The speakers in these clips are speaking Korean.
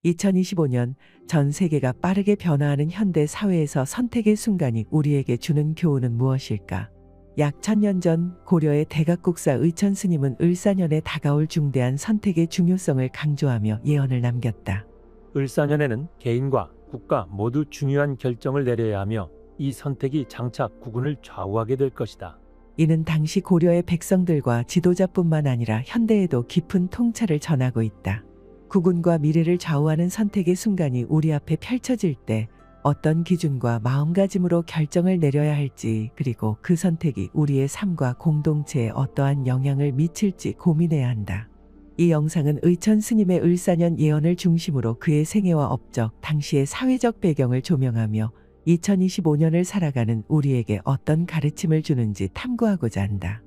2025년 전 세계가 빠르게 변화하는 현대 사회에서 선택의 순간이 우리에게 주는 교훈은 무엇일까? 약 1000년 전 고려의 대각국사 의천 스님은 을사년에 다가올 중대한 선택의 중요성을 강조하며 예언을 남겼다. 을사년에는 개인과 국가 모두 중요한 결정을 내려야 하며 이 선택이 장차 국운을 좌우하게 될 것이다. 이는 당시 고려의 백성들과 지도자뿐만 아니라 현대에도 깊은 통찰을 전하고 있다. 국운과 미래를 좌우하는 선택의 순간이 우리 앞에 펼쳐질 때 어떤 기준과 마음가짐으로 결정을 내려야 할지, 그리고 그 선택이 우리의 삶과 공동체에 어떠한 영향을 미칠지 고민해야 한다. 이 영상은 의천 스님의 을사년 예언을 중심으로 그의 생애와 업적, 당시의 사회적 배경을 조명하며 2025년을 살아가는 우리에게 어떤 가르침을 주는지 탐구하고자 한다.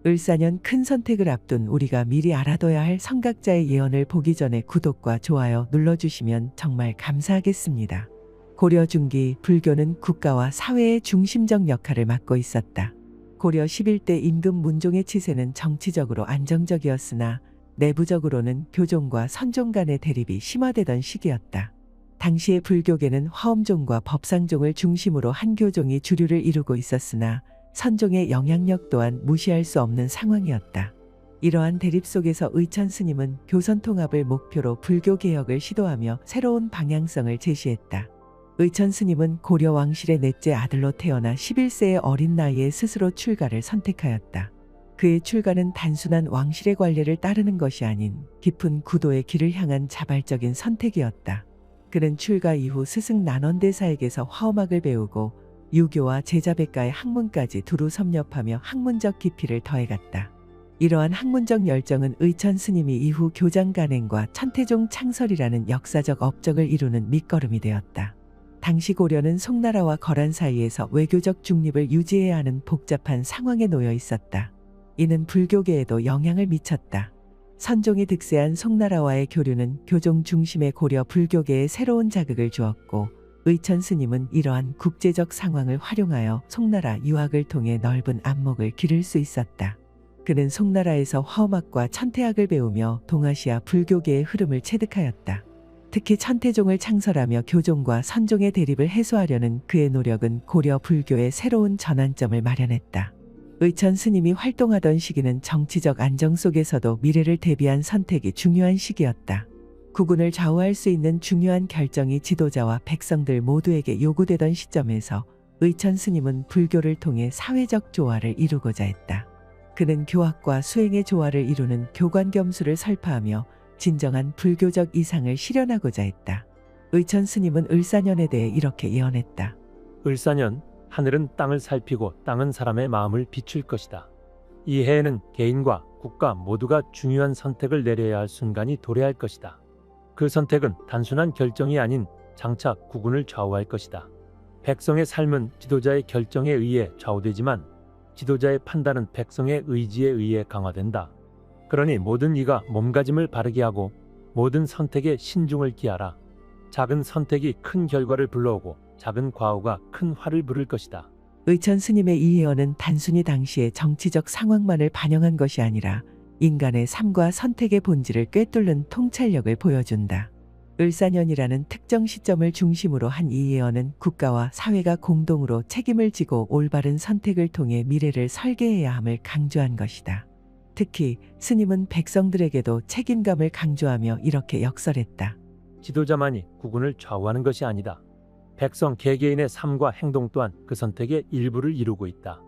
을사년 큰 선택을 앞둔 우리가 미리 알아둬야 할 선각자의 예언을 보기 전에 구독과 좋아요 눌러주시면 정말 감사하겠습니다. 고려 중기 불교는 국가와 사회의 중심적 역할을 맡고 있었다. 고려 11대 임금 문종의 치세는 정치적으로 안정적이었으나 내부적으로는 교종과 선종 간의 대립이 심화되던 시기였다. 당시의 불교계는 화엄종과 법상종을 중심으로 한 교종이 주류를 이루고 있었으나 선종의 영향력 또한 무시할 수 없는 상황이었다. 이러한 대립 속에서 의천 스님은 교선 통합을 목표로 불교 개혁을 시도하며 새로운 방향성을 제시했다. 의천 스님은 고려 왕실의 넷째 아들로 태어나 11세의 어린 나이에 스스로 출가를 선택하였다. 그의 출가는 단순한 왕실의 관례를 따르는 것이 아닌 깊은 구도의 길을 향한 자발적인 선택이었다. 그는 출가 이후 스승 난원대사에게서 화엄학을 배우고 유교와 제자백가의 학문까지 두루 섭렵하며 학문적 깊이를 더해갔다. 이러한 학문적 열정은 의천 스님이 이후 교장 간행과 천태종 창설이라는 역사적 업적을 이루는 밑거름이 되었다. 당시 고려는 송나라와 거란 사이에서 외교적 중립을 유지해야 하는 복잡한 상황에 놓여 있었다. 이는 불교계에도 영향을 미쳤다. 선종이 득세한 송나라와의 교류는 교종 중심의 고려 불교계에 새로운 자극을 주었고, 의천 스님은 이러한 국제적 상황을 활용하여 송나라 유학을 통해 넓은 안목을 기를 수 있었다. 그는 송나라에서 화엄학과 천태학을 배우며 동아시아 불교계의 흐름을 체득하였다. 특히 천태종을 창설하며 교종과 선종의 대립을 해소하려는 그의 노력은 고려 불교의 새로운 전환점을 마련했다. 의천 스님이 활동하던 시기는 정치적 안정 속에서도 미래를 대비한 선택이 중요한 시기였다. 국운을 좌우할 수 있는 중요한 결정이 지도자와 백성들 모두에게 요구되던 시점에서 의천 스님은 불교를 통해 사회적 조화를 이루고자 했다. 그는 교학과 수행의 조화를 이루는 교관겸수를 설파하며 진정한 불교적 이상을 실현하고자 했다. 의천 스님은 을사년에 대해 이렇게 예언했다. 을사년, 하늘은 땅을 살피고 땅은 사람의 마음을 비출 것이다. 이 해에는 개인과 국가 모두가 중요한 선택을 내려야 할 순간이 도래할 것이다. 그 선택은 단순한 결정이 아닌 장차 국운을 좌우할 것이다. 백성의 삶은 지도자의 결정에 의해 좌우되지만 지도자의 판단은 백성의 의지에 의해 강화된다. 그러니 모든 이가 몸가짐을 바르게 하고 모든 선택에 신중을 기하라. 작은 선택이 큰 결과를 불러오고 작은 과오가 큰 화를 부를 것이다. 의천 스님의 이 예언은 단순히 당시의 정치적 상황만을 반영한 것이 아니라 인간의 삶과 선택의 본질을 꿰뚫는 통찰력을 보여준다. 을사년이라는 특정 시점을 중심으로 한 이 예언은 국가와 사회가 공동으로 책임을 지고 올바른 선택을 통해 미래를 설계해야 함을 강조한 것이다. 특히 스님은 백성들에게도 책임감을 강조하며 이렇게 역설했다. 지도자만이 국운을 좌우하는 것이 아니다. 백성 개개인의 삶과 행동 또한 그 선택의 일부를 이루고 있다.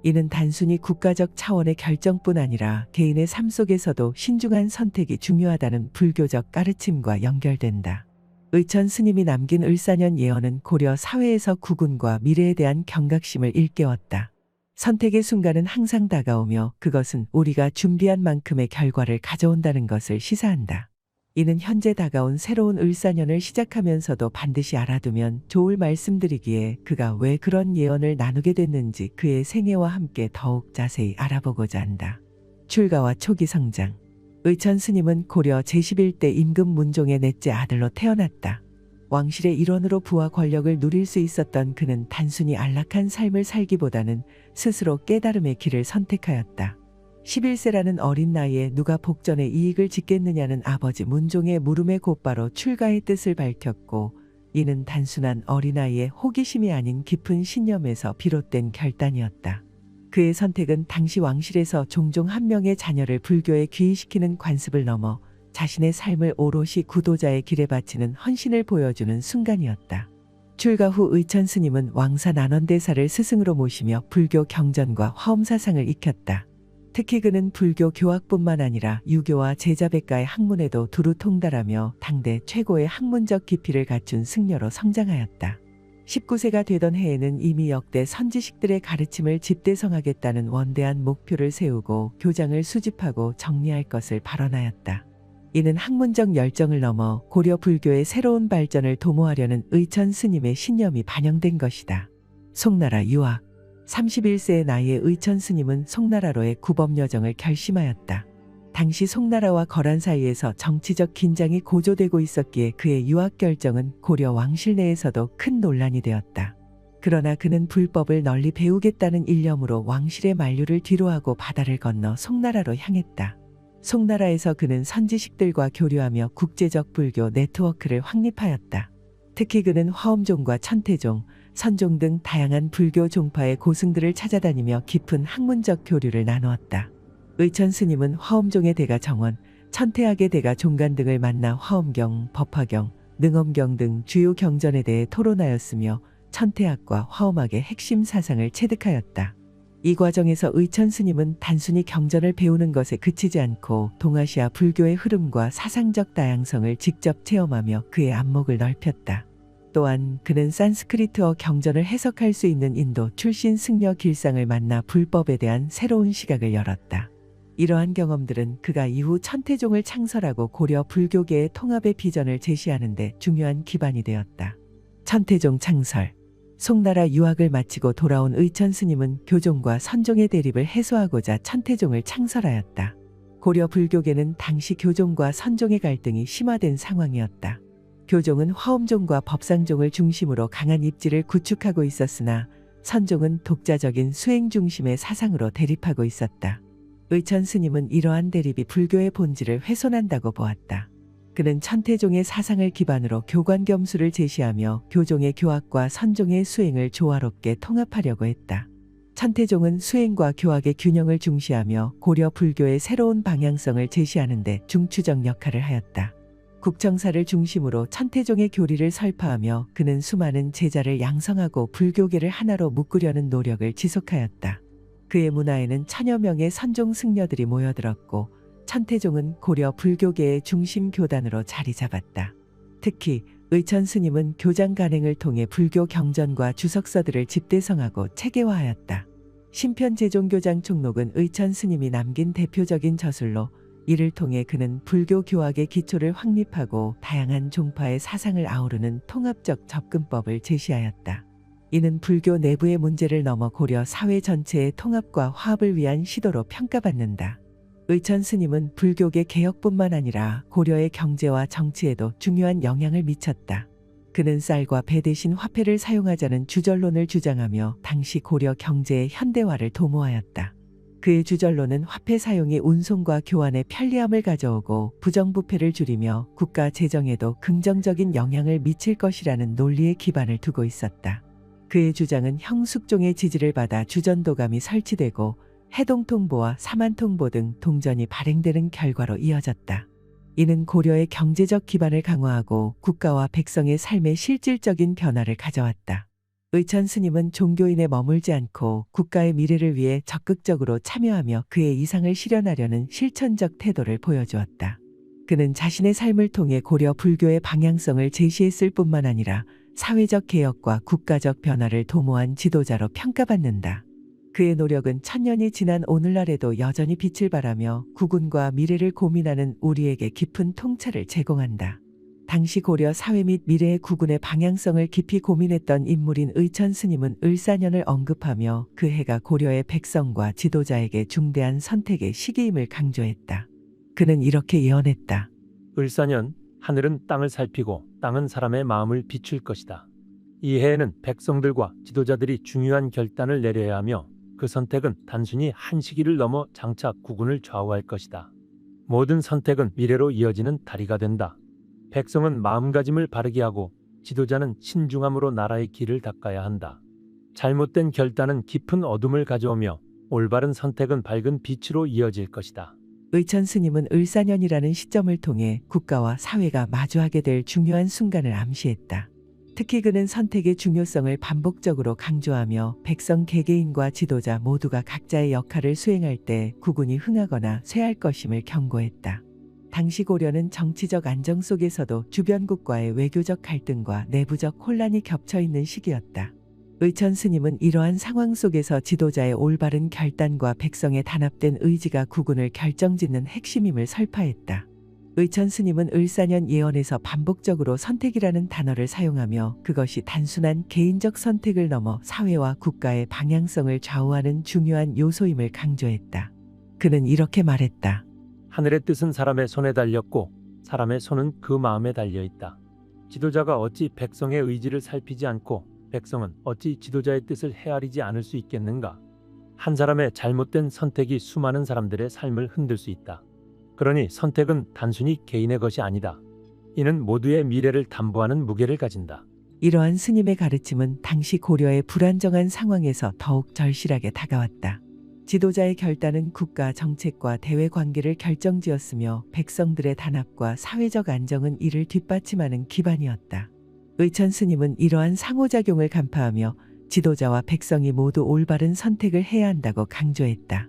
이는 단순히 국가적 차원의 결정뿐 아니라 개인의 삶 속에서도 신중한 선택이 중요하다는 불교적 가르침과 연결된다. 의천 스님이 남긴 을사년 예언은 고려 사회에서 국운과 미래에 대한 경각심을 일깨웠다. 선택의 순간은 항상 다가오며 그것은 우리가 준비한 만큼의 결과를 가져온다는 것을 시사한다. 이는 현재 다가온 새로운 을사년을 시작하면서도 반드시 알아두면 좋을 말씀드리기에 그가 왜 그런 예언을 나누게 됐는지 그의 생애와 함께 더욱 자세히 알아보고자 한다. 출가와 초기 성장. 의천 스님은 고려 제11대 임금 문종의 넷째 아들로 태어났다. 왕실의 일원으로 부와 권력을 누릴 수 있었던 그는 단순히 안락한 삶을 살기보다는 스스로 깨달음의 길을 선택하였다. 11세라는 어린 나이에 누가 복전의 이익을 짓겠느냐는 아버지 문종의 물음에 곧바로 출가의 뜻을 밝혔고, 이는 단순한 어린아이의 호기심이 아닌 깊은 신념에서 비롯된 결단이었다. 그의 선택은 당시 왕실에서 종종 한 명의 자녀를 불교에 귀의시키는 관습을 넘어 자신의 삶을 오롯이 구도자의 길에 바치는 헌신을 보여주는 순간이었다. 출가 후 의천 스님은 왕사 난원대사를 스승으로 모시며 불교 경전과 화엄사상을 익혔다. 특히 그는 불교 교학뿐만 아니라 유교와 제자백가의 학문에도 두루 통달하며 당대 최고의 학문적 깊이를 갖춘 승려로 성장하였다. 19세가 되던 해에는 이미 역대 선지식들의 가르침을 집대성하겠다는 원대한 목표를 세우고 교장을 수집하고 정리할 것을 발언하였다. 이는 학문적 열정을 넘어 고려 불교의 새로운 발전을 도모하려는 의천 스님의 신념이 반영된 것이다. 송나라 유학. 31세의 나이에 의천 스님은 송나라로의 구법 여정을 결심하였다. 당시 송나라와 거란 사이에서 정치적 긴장이 고조되고 있었기에 그의 유학 결정은 고려 왕실 내에서도 큰 논란이 되었다. 그러나 그는 불법을 널리 배우겠다는 일념으로 왕실의 만류를 뒤로하고 바다를 건너 송나라로 향했다. 송나라에서 그는 선지식들과 교류하며 국제적 불교 네트워크를 확립하였다. 특히 그는 화엄종과 천태종, 선종 등 다양한 불교 종파의 고승들을 찾아다니며 깊은 학문적 교류를 나누었다. 의천 스님은 화엄종의 대가 정원, 천태학의 대가 종간 등을 만나 화엄경, 법화경, 능엄경 등 주요 경전에 대해 토론하였으며 천태학과 화엄학의 핵심 사상을 체득하였다. 이 과정에서 의천 스님은 단순히 경전을 배우는 것에 그치지 않고 동아시아 불교의 흐름과 사상적 다양성을 직접 체험하며 그의 안목을 넓혔다. 또한 그는 산스크리트어 경전을 해석할 수 있는 인도 출신 승려 길상을 만나 불법에 대한 새로운 시각을 열었다. 이러한 경험들은 그가 이후 천태종을 창설하고 고려 불교계의 통합의 비전을 제시하는 데 중요한 기반이 되었다. 천태종 창설. 송나라 유학을 마치고 돌아온 의천 스님은 교종과 선종의 대립을 해소하고자 천태종을 창설하였다. 고려 불교계는 당시 교종과 선종의 갈등이 심화된 상황이었다. 교종은 화엄종과 법상종을 중심으로 강한 입지를 구축하고 있었으나 선종은 독자적인 수행 중심의 사상으로 대립하고 있었다. 의천 스님은 이러한 대립이 불교의 본질을 훼손한다고 보았다. 그는 천태종의 사상을 기반으로 교관겸수를 제시하며 교종의 교학과 선종의 수행을 조화롭게 통합하려고 했다. 천태종은 수행과 교학의 균형을 중시하며 고려 불교의 새로운 방향성을 제시하는 데 중추적 역할을 하였다. 국정사를 중심으로 천태종의 교리를 설파하며 그는 수많은 제자를 양성하고 불교계를 하나로 묶으려는 노력을 지속하였다. 그의 문화에는 천여 명의 선종 승려들이 모여들었고 천태종은 고려 불교계의 중심 교단으로 자리 잡았다. 특히 의천 스님은 교장 간행을 통해 불교 경전과 주석서들을 집대성하고 체계화하였다. 신편제종교장 총록은 의천 스님이 남긴 대표적인 저술로 이를 통해 그는 불교 교학의 기초를 확립하고 다양한 종파의 사상을 아우르는 통합적 접근법을 제시하였다. 이는 불교 내부의 문제를 넘어 고려 사회 전체의 통합과 화합을 위한 시도로 평가받는다. 의천 스님은 불교계 개혁뿐만 아니라 고려의 경제와 정치에도 중요한 영향을 미쳤다. 그는 쌀과 배 대신 화폐를 사용하자는 주전론을 주장하며 당시 고려 경제의 현대화를 도모하였다. 그의 주전론은 화폐 사용이 운송과 교환에 편리함을 가져오고 부정부패를 줄이며 국가 재정에도 긍정적인 영향을 미칠 것이라는 논리의 기반을 두고 있었다. 그의 주장은 형숙종의 지지를 받아 주전도감이 설치되고 해동통보와 사만통보 등 동전이 발행되는 결과로 이어졌다. 이는 고려의 경제적 기반을 강화하고 국가와 백성의 삶에 실질적인 변화를 가져왔다. 의천 스님은 종교인에 머물지 않고 국가의 미래를 위해 적극적으로 참여하며 그의 이상을 실현하려는 실천적 태도를 보여주었다. 그는 자신의 삶을 통해 고려 불교의 방향성을 제시했을 뿐만 아니라 사회적 개혁과 국가적 변화를 도모한 지도자로 평가받는다. 그의 노력은 천년이 지난 오늘날에도 여전히 빛을 발하며 국운과 미래를 고민하는 우리에게 깊은 통찰을 제공한다. 당시 고려 사회 및 미래의 국운의 방향성을 깊이 고민했던 인물인 의천 스님은 을사년을 언급하며 그 해가 고려의 백성과 지도자에게 중대한 선택의 시기임을 강조했다. 그는 이렇게 예언했다. 을사년, 하늘은 땅을 살피고 땅은 사람의 마음을 비출 것이다. 이 해에는 백성들과 지도자들이 중요한 결단을 내려야 하며 그 선택은 단순히 한 시기를 넘어 장차 국군을 좌우할 것이다. 모든 선택은 미래로 이어지는 다리가 된다. 백성은 마음가짐을 바르게 하고 지도자는 신중함으로 나라의 길을 닦아야 한다. 잘못된 결단은 깊은 어둠을 가져오며 올바른 선택은 밝은 빛으로 이어질 것이다. 의천 스님은 을사년이라는 시점을 통해 국가와 사회가 마주하게 될 중요한 순간을 암시했다. 특히 그는 선택의 중요성을 반복적으로 강조하며 백성 개개인과 지도자 모두가 각자의 역할을 수행할 때 국운이 흥하거나 쇠할 것임을 경고했다. 당시 고려는 정치적 안정 속에서도 주변국과의 외교적 갈등과 내부적 혼란이 겹쳐 있는 시기였다. 의천 스님은 이러한 상황 속에서 지도자의 올바른 결단과 백성의 단합된 의지가 국운을 결정짓는 핵심임을 설파했다. 의천 스님은 을사년 예언에서 반복적으로 선택이라는 단어를 사용하며 그것이 단순한 개인적 선택을 넘어 사회와 국가의 방향성을 좌우하는 중요한 요소임을 강조했다. 그는 이렇게 말했다. 하늘의 뜻은 사람의 손에 달렸고 사람의 손은 그 마음에 달려 있다. 지도자가 어찌 백성의 의지를 살피지 않고 백성은 어찌 지도자의 뜻을 헤아리지 않을 수 있겠는가? 한 사람의 잘못된 선택이 수많은 사람들의 삶을 흔들 수 있다. 그러니 선택은 단순히 개인의 것이 아니다. 이는 모두의 미래를 담보하는 무게를 가진다. 이러한 스님의 가르침은 당시 고려의 불안정한 상황에서 더욱 절실하게 다가왔다. 지도자의 결단은 국가 정책과 대외 관계를 결정지었으며 백성들의 단합과 사회적 안정은 이를 뒷받침하는 기반이었다. 의천 스님은 이러한 상호작용을 간파하며 지도자와 백성이 모두 올바른 선택을 해야 한다고 강조했다.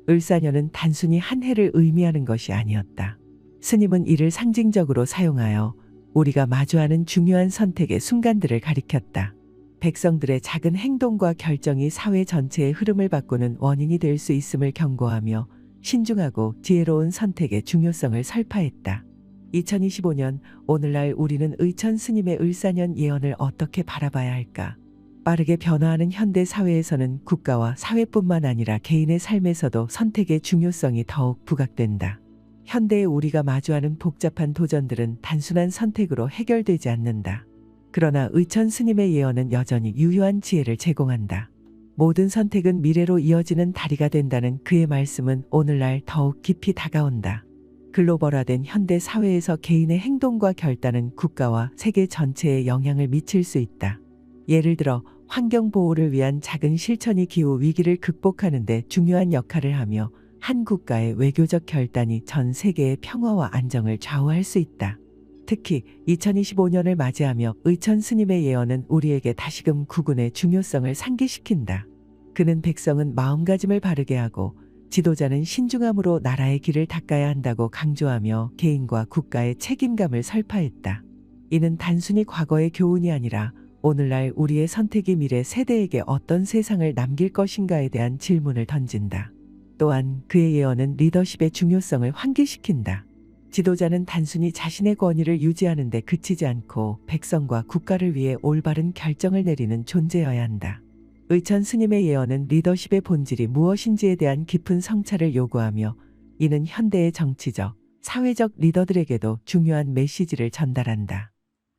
을사년은 단순히 한 해를 의미하는 것이 아니었다. 스님은 이를 상징적으로 사용하여 우리가 마주하는 중요한 선택의 순간들을 가리켰다. 백성들의 작은 행동과 결정이 사회 전체의 흐름을 바꾸는 원인이 될 수 있음을 경고하며 신중하고 지혜로운 선택의 중요성을 설파했다. 2025년 오늘날 우리는 의천 스님의 을사년 예언을 어떻게 바라봐야 할까? 빠르게 변화하는 현대 사회에서는 국가와 사회뿐만 아니라 개인의 삶에서도 선택의 중요성이 더욱 부각된다. 현대의 우리가 마주하는 복잡한 도전들은 단순한 선택으로 해결되지 않는다. 그러나 의천 스님의 예언은 여전히 유효한 지혜를 제공한다. 모든 선택은 미래로 이어지는 다리가 된다는 그의 말씀은 오늘날 더욱 깊이 다가온다. 글로벌화된 현대 사회에서 개인의 행동과 결단은 국가와 세계 전체에 영향을 미칠 수 있다. 예를 들어 환경 보호를 위한 작은 실천이 기후 위기를 극복하는 데 중요한 역할을 하며 한 국가의 외교적 결단이 전 세계의 평화와 안정을 좌우할 수 있다. 특히 2025년을 맞이하며 의천 스님의 예언은 우리에게 다시금 국운의 중요성을 상기시킨다. 그는 백성은 마음가짐을 바르게 하고 지도자는 신중함으로 나라의 길을 닦아야 한다고 강조하며 개인과 국가의 책임감을 설파했다. 이는 단순히 과거의 교훈이 아니라 오늘날 우리의 선택이 미래 세대에게 어떤 세상을 남길 것인가에 대한 질문을 던진다. 또한 그의 예언은 리더십의 중요성을 환기시킨다. 지도자는 단순히 자신의 권위를 유지하는 데 그치지 않고 백성과 국가를 위해 올바른 결정을 내리는 존재여야 한다. 의천 스님의 예언은 리더십의 본질이 무엇인지에 대한 깊은 성찰을 요구하며 이는 현대의 정치적, 사회적 리더들에게도 중요한 메시지를 전달한다.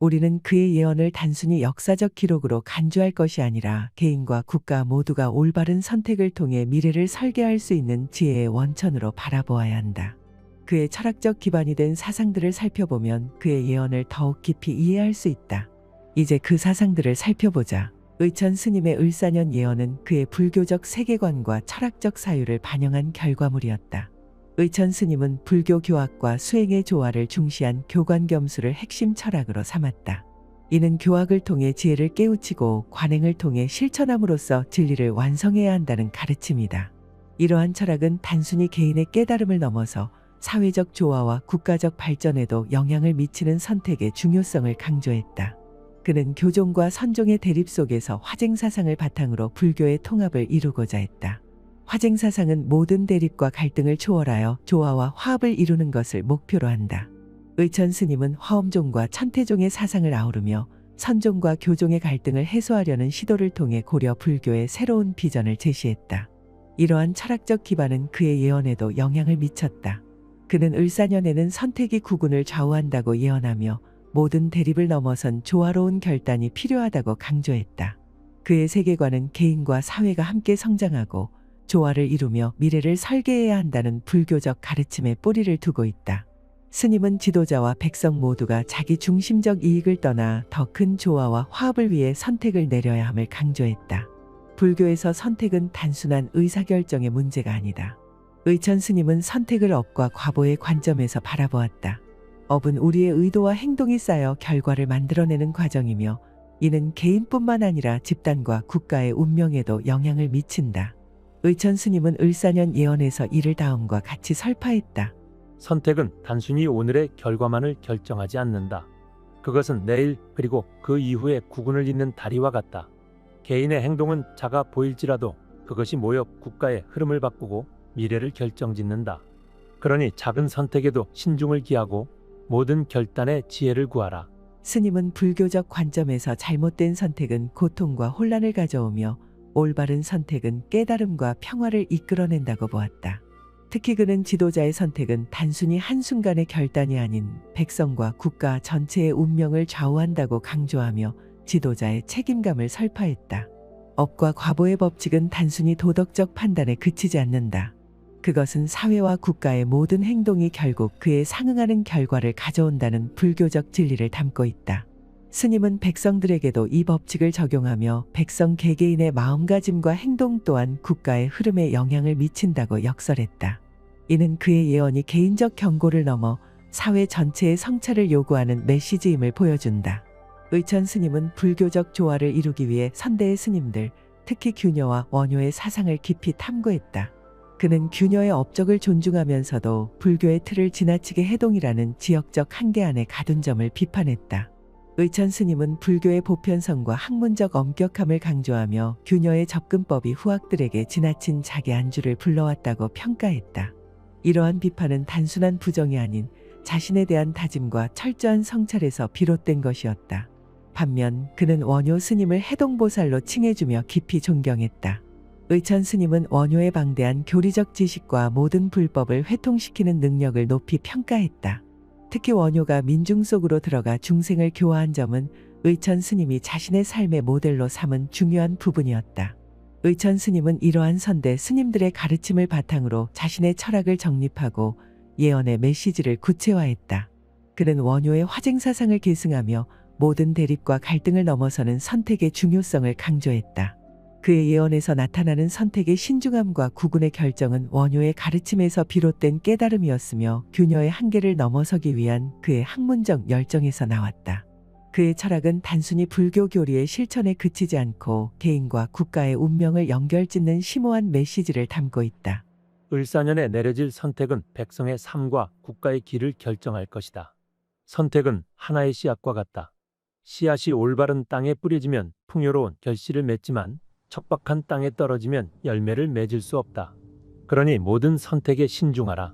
우리는 그의 예언을 단순히 역사적 기록으로 간주할 것이 아니라 개인과 국가 모두가 올바른 선택을 통해 미래를 설계할 수 있는 지혜의 원천으로 바라보아야 한다. 그의 철학적 기반이 된 사상들을 살펴보면 그의 예언을 더욱 깊이 이해할 수 있다. 이제 그 사상들을 살펴보자. 의천 스님의 을사년 예언은 그의 불교적 세계관과 철학적 사유를 반영한 결과물이었다. 의천 스님은 불교 교학과 수행의 조화를 중시한 교관겸수를 핵심 철학으로 삼았다. 이는 교학을 통해 지혜를 깨우치고 관행을 통해 실천함으로써 진리를 완성해야 한다는 가르침이다. 이러한 철학은 단순히 개인의 깨달음을 넘어서 사회적 조화와 국가적 발전에도 영향을 미치는 선택의 중요성을 강조했다. 그는 교종과 선종의 대립 속에서 화쟁사상을 바탕으로 불교의 통합을 이루고자 했다. 화쟁사상은 모든 대립과 갈등을 초월하여 조화와 화합을 이루는 것을 목표로 한다. 의천 스님은 화엄종과 천태종의 사상을 아우르며 선종과 교종의 갈등을 해소하려는 시도를 통해 고려 불교의 새로운 비전을 제시했다. 이러한 철학적 기반은 그의 예언에도 영향을 미쳤다. 그는 을사년에는 선택이 국운을 좌우한다고 예언하며 모든 대립을 넘어선 조화로운 결단이 필요하다고 강조했다. 그의 세계관은 개인과 사회가 함께 성장하고 조화를 이루며 미래를 설계해야 한다는 불교적 가르침에 뿌리를 두고 있다. 스님은 지도자와 백성 모두가 자기 중심적 이익을 떠나 더 큰 조화와 화합을 위해 선택을 내려야 함을 강조했다. 불교에서 선택은 단순한 의사결정의 문제가 아니다. 의천 스님은 선택을 업과 과보의 관점에서 바라보았다. 업은 우리의 의도와 행동이 쌓여 결과를 만들어내는 과정이며 이는 개인뿐만 아니라 집단과 국가의 운명에도 영향을 미친다. 의천 스님은 을사년 예언에서 이를 다음과 같이 설파했다. 선택은 단순히 오늘의 결과만을 결정하지 않는다. 그것은 내일 그리고 그 이후의 구군을 잇는 다리와 같다. 개인의 행동은 작아 보일지라도 그것이 모여 국가의 흐름을 바꾸고 미래를 결정짓는다. 그러니 작은 선택에도 신중을 기하고 모든 결단에 지혜를 구하라. 스님은 불교적 관점에서 잘못된 선택은 고통과 혼란을 가져오며 올바른 선택은 깨달음과 평화를 이끌어낸다고 보았다. 특히 그는 지도자의 선택은 단순히 한순간의 결단이 아닌 백성과 국가 전체의 운명을 좌우한다고 강조하며 지도자의 책임감을 설파했다. 업과 과보의 법칙은 단순히 도덕적 판단에 그치지 않는다. 그것은 사회와 국가의 모든 행동이 결국 그에 상응하는 결과를 가져온다는 불교적 진리를 담고 있다. 스님은 백성들에게도 이 법칙을 적용하며 백성 개개인의 마음가짐과 행동 또한 국가의 흐름에 영향을 미친다고 역설했다. 이는 그의 예언이 개인적 경고를 넘어 사회 전체의 성찰을 요구하는 메시지임을 보여준다. 의천 스님은 불교적 조화를 이루기 위해 선대의 스님들, 특히 규녀와 원효의 사상을 깊이 탐구했다. 그는 규녀의 업적을 존중하면서도 불교의 틀을 지나치게 해동이라는 지역적 한계 안에 가둔 점을 비판했다. 의천 스님은 불교의 보편성과 학문적 엄격함을 강조하며 규녀의 접근법이 후학들에게 지나친 자기 안주를 불러왔다고 평가했다. 이러한 비판은 단순한 부정이 아닌 자신에 대한 다짐과 철저한 성찰에서 비롯된 것이었다. 반면 그는 원효 스님을 해동보살로 칭해주며 깊이 존경했다. 의천 스님은 원효의 방대한 교리적 지식과 모든 불법을 회통시키는 능력을 높이 평가했다. 특히 원효가 민중 속으로 들어가 중생을 교화한 점은 의천 스님이 자신의 삶의 모델로 삼은 중요한 부분이었다. 의천 스님은 이러한 선대 스님들의 가르침을 바탕으로 자신의 철학을 정립하고 예언의 메시지를 구체화했다. 그는 원효의 화쟁사상을 계승하며 모든 대립과 갈등을 넘어서는 선택의 중요성을 강조했다. 그의 예언에서 나타나는 선택의 신중함과 구군의 결정은 원효의 가르침에서 비롯된 깨달음이었으며 규녀의 한계를 넘어서기 위한 그의 학문적 열정에서 나왔다. 그의 철학은 단순히 불교 교리의 실천에 그치지 않고 개인과 국가의 운명을 연결짓는 심오한 메시지를 담고 있다. 을사년에 내려질 선택은 백성의 삶과 국가의 길을 결정할 것이다. 선택은 하나의 씨앗과 같다. 씨앗이 올바른 땅에 뿌려지면 풍요로운 결실을 맺지만 척박한 땅에 떨어지면 열매를 맺을 수 없다. 그러니 모든 선택에 신중하라.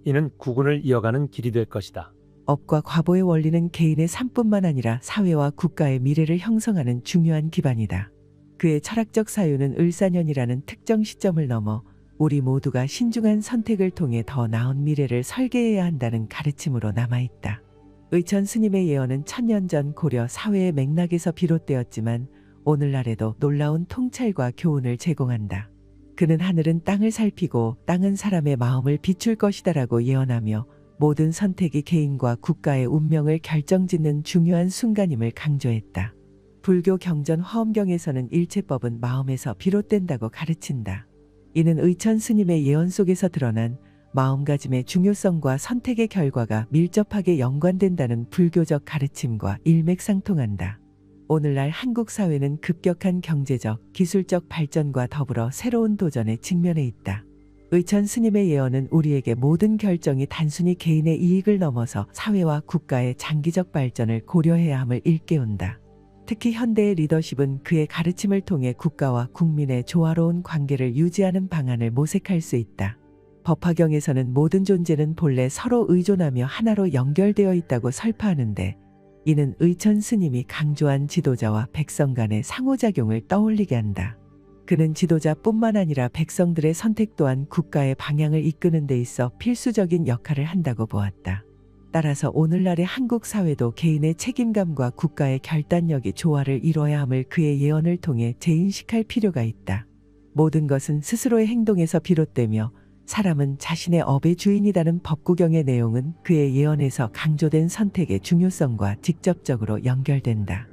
이는 구군을 이어가는 길이 될 것이다. 업과 과보의 원리는 개인의 삶뿐만 아니라 사회와 국가의 미래를 형성하는 중요한 기반이다. 그의 철학적 사유는 을사년이라는 특정 시점을 넘어 우리 모두가 신중한 선택을 통해 더 나은 미래를 설계해야 한다는 가르침으로 남아있다. 의천 스님의 예언은 천년 전 고려 사회의 맥락에서 비롯되었지만 오늘날에도 놀라운 통찰과 교훈을 제공한다. 그는 하늘은 땅을 살피고 땅은 사람의 마음을 비출 것이다라고 예언하며 모든 선택이 개인과 국가의 운명을 결정짓는 중요한 순간임을 강조했다. 불교 경전 화엄경에서는 일체법은 마음에서 비롯된다고 가르친다. 이는 의천 스님의 예언 속에서 드러난 마음가짐의 중요성과 선택의 결과가 밀접하게 연관된다는 불교적 가르침과 일맥상통한다. 오늘날 한국 사회는 급격한 경제적, 기술적 발전과 더불어 새로운 도전에 직면해 있다. 의천 스님의 예언은 우리에게 모든 결정이 단순히 개인의 이익을 넘어서 사회와 국가의 장기적 발전을 고려해야 함을 일깨운다. 특히 현대의 리더십은 그의 가르침을 통해 국가와 국민의 조화로운 관계를 유지하는 방안을 모색할 수 있다. 법화경에서는 모든 존재는 본래 서로 의존하며 하나로 연결되어 있다고 설파하는데 이는 의천 스님이 강조한 지도자와 백성 간의 상호작용을 떠올리게 한다. 그는 지도자뿐만 아니라 백성들의 선택 또한 국가의 방향을 이끄는 데 있어 필수적인 역할을 한다고 보았다. 따라서 오늘날의 한국 사회도 개인의 책임감과 국가의 결단력이 조화를 이뤄야 함을 그의 예언을 통해 재인식할 필요가 있다. 모든 것은 스스로의 행동에서 비롯되며 사람은 자신의 업의 주인이라는 법구경의 내용은 그의 예언에서 강조된 선택의 중요성과 직접적으로 연결된다.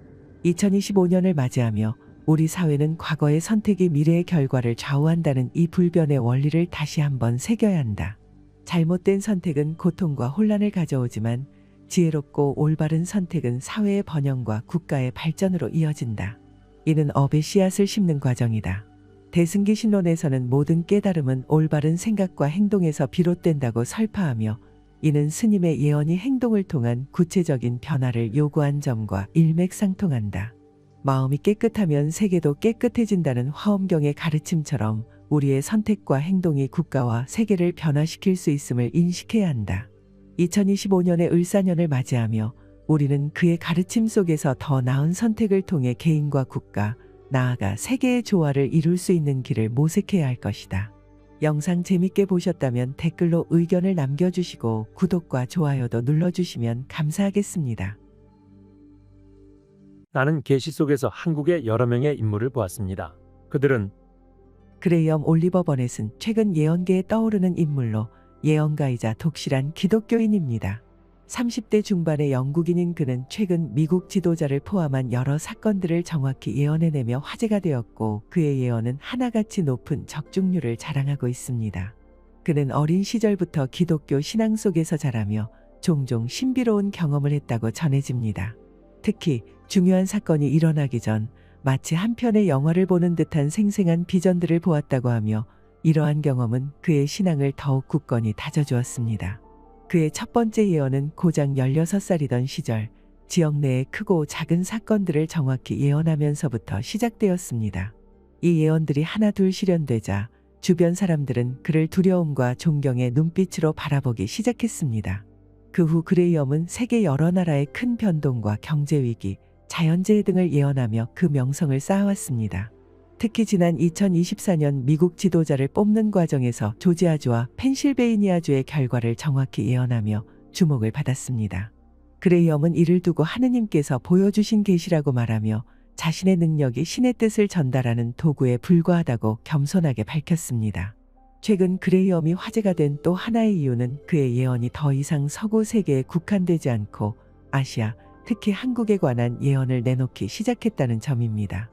2025년을 맞이하며 우리 사회는 과거의 선택이 미래의 결과를 좌우한다는 이 불변의 원리를 다시 한번 새겨야 한다. 잘못된 선택은 고통과 혼란을 가져오지만 지혜롭고 올바른 선택은 사회의 번영과 국가의 발전으로 이어진다. 이는 업의 씨앗을 심는 과정이다. 대승기 신론에서는 모든 깨달음은 올바른 생각과 행동에서 비롯된다고 설파하며 이는 스님의 예언이 행동을 통한 구체적인 변화를 요구한 점과 일맥상통한다. 마음이 깨끗하면 세계도 깨끗해진다는 화엄경의 가르침처럼 우리의 선택과 행동이 국가와 세계를 변화시킬 수 있음을 인식해야 한다. 2025년의 을사년을 맞이하며 우리는 그의 가르침 속에서 더 나은 선택을 통해 개인과 국가, 나아가 세계의 조화를 이룰 수 있는 길을 모색해야 할 것이다. 영상 재밌게 보셨다면 댓글로 의견을 남겨주시고 구독과 좋아요도 눌러주시면 감사하겠습니다. 나는 계시 속에서 한국의 여러 명의 인물을 보았습니다. 그들은 그레이엄 올리버 버넷은 최근 예언계에 떠오르는 인물로 예언가이자 독실한 기독교인입니다. 30대 중반의 영국인인 그는 최근 미국 지도자를 포함한 여러 사건들을 정확히 예언해내며 화제가 되었고 그의 예언은 하나같이 높은 적중률을 자랑하고 있습니다. 그는 어린 시절부터 기독교 신앙 속에서 자라며 종종 신비로운 경험을 했다고 전해집니다. 특히 중요한 사건이 일어나기 전 마치 한 편의 영화를 보는 듯한 생생한 비전들을 보았다고 하며 이러한 경험은 그의 신앙을 더욱 굳건히 다져주었습니다. 그의 첫 번째 예언은 고작 16살이던 시절 지역 내의 크고 작은 사건들을 정확히 예언하면서부터 시작되었습니다. 이 예언들이 하나둘 실현되자 주변 사람들은 그를 두려움과 존경의 눈빛으로 바라보기 시작했습니다. 그 후 그레이엄은 세계 여러 나라의 큰 변동과 경제위기, 자연재해 등을 예언하며 그 명성을 쌓아왔습니다. 특히 지난 2024년 미국 지도자를 뽑는 과정에서 조지아주와 펜실베이니아주의 결과를 정확히 예언하며 주목을 받았습니다. 그레이엄은 이를 두고 하느님께서 보여주신 계시라고 말하며 자신의 능력이 신의 뜻을 전달하는 도구에 불과하다고 겸손하게 밝혔습니다. 최근 그레이엄이 화제가 된 또 하나의 이유는 그의 예언이 더 이상 서구 세계에 국한되지 않고 아시아, 특히 한국에 관한 예언을 내놓기 시작했다는 점입니다.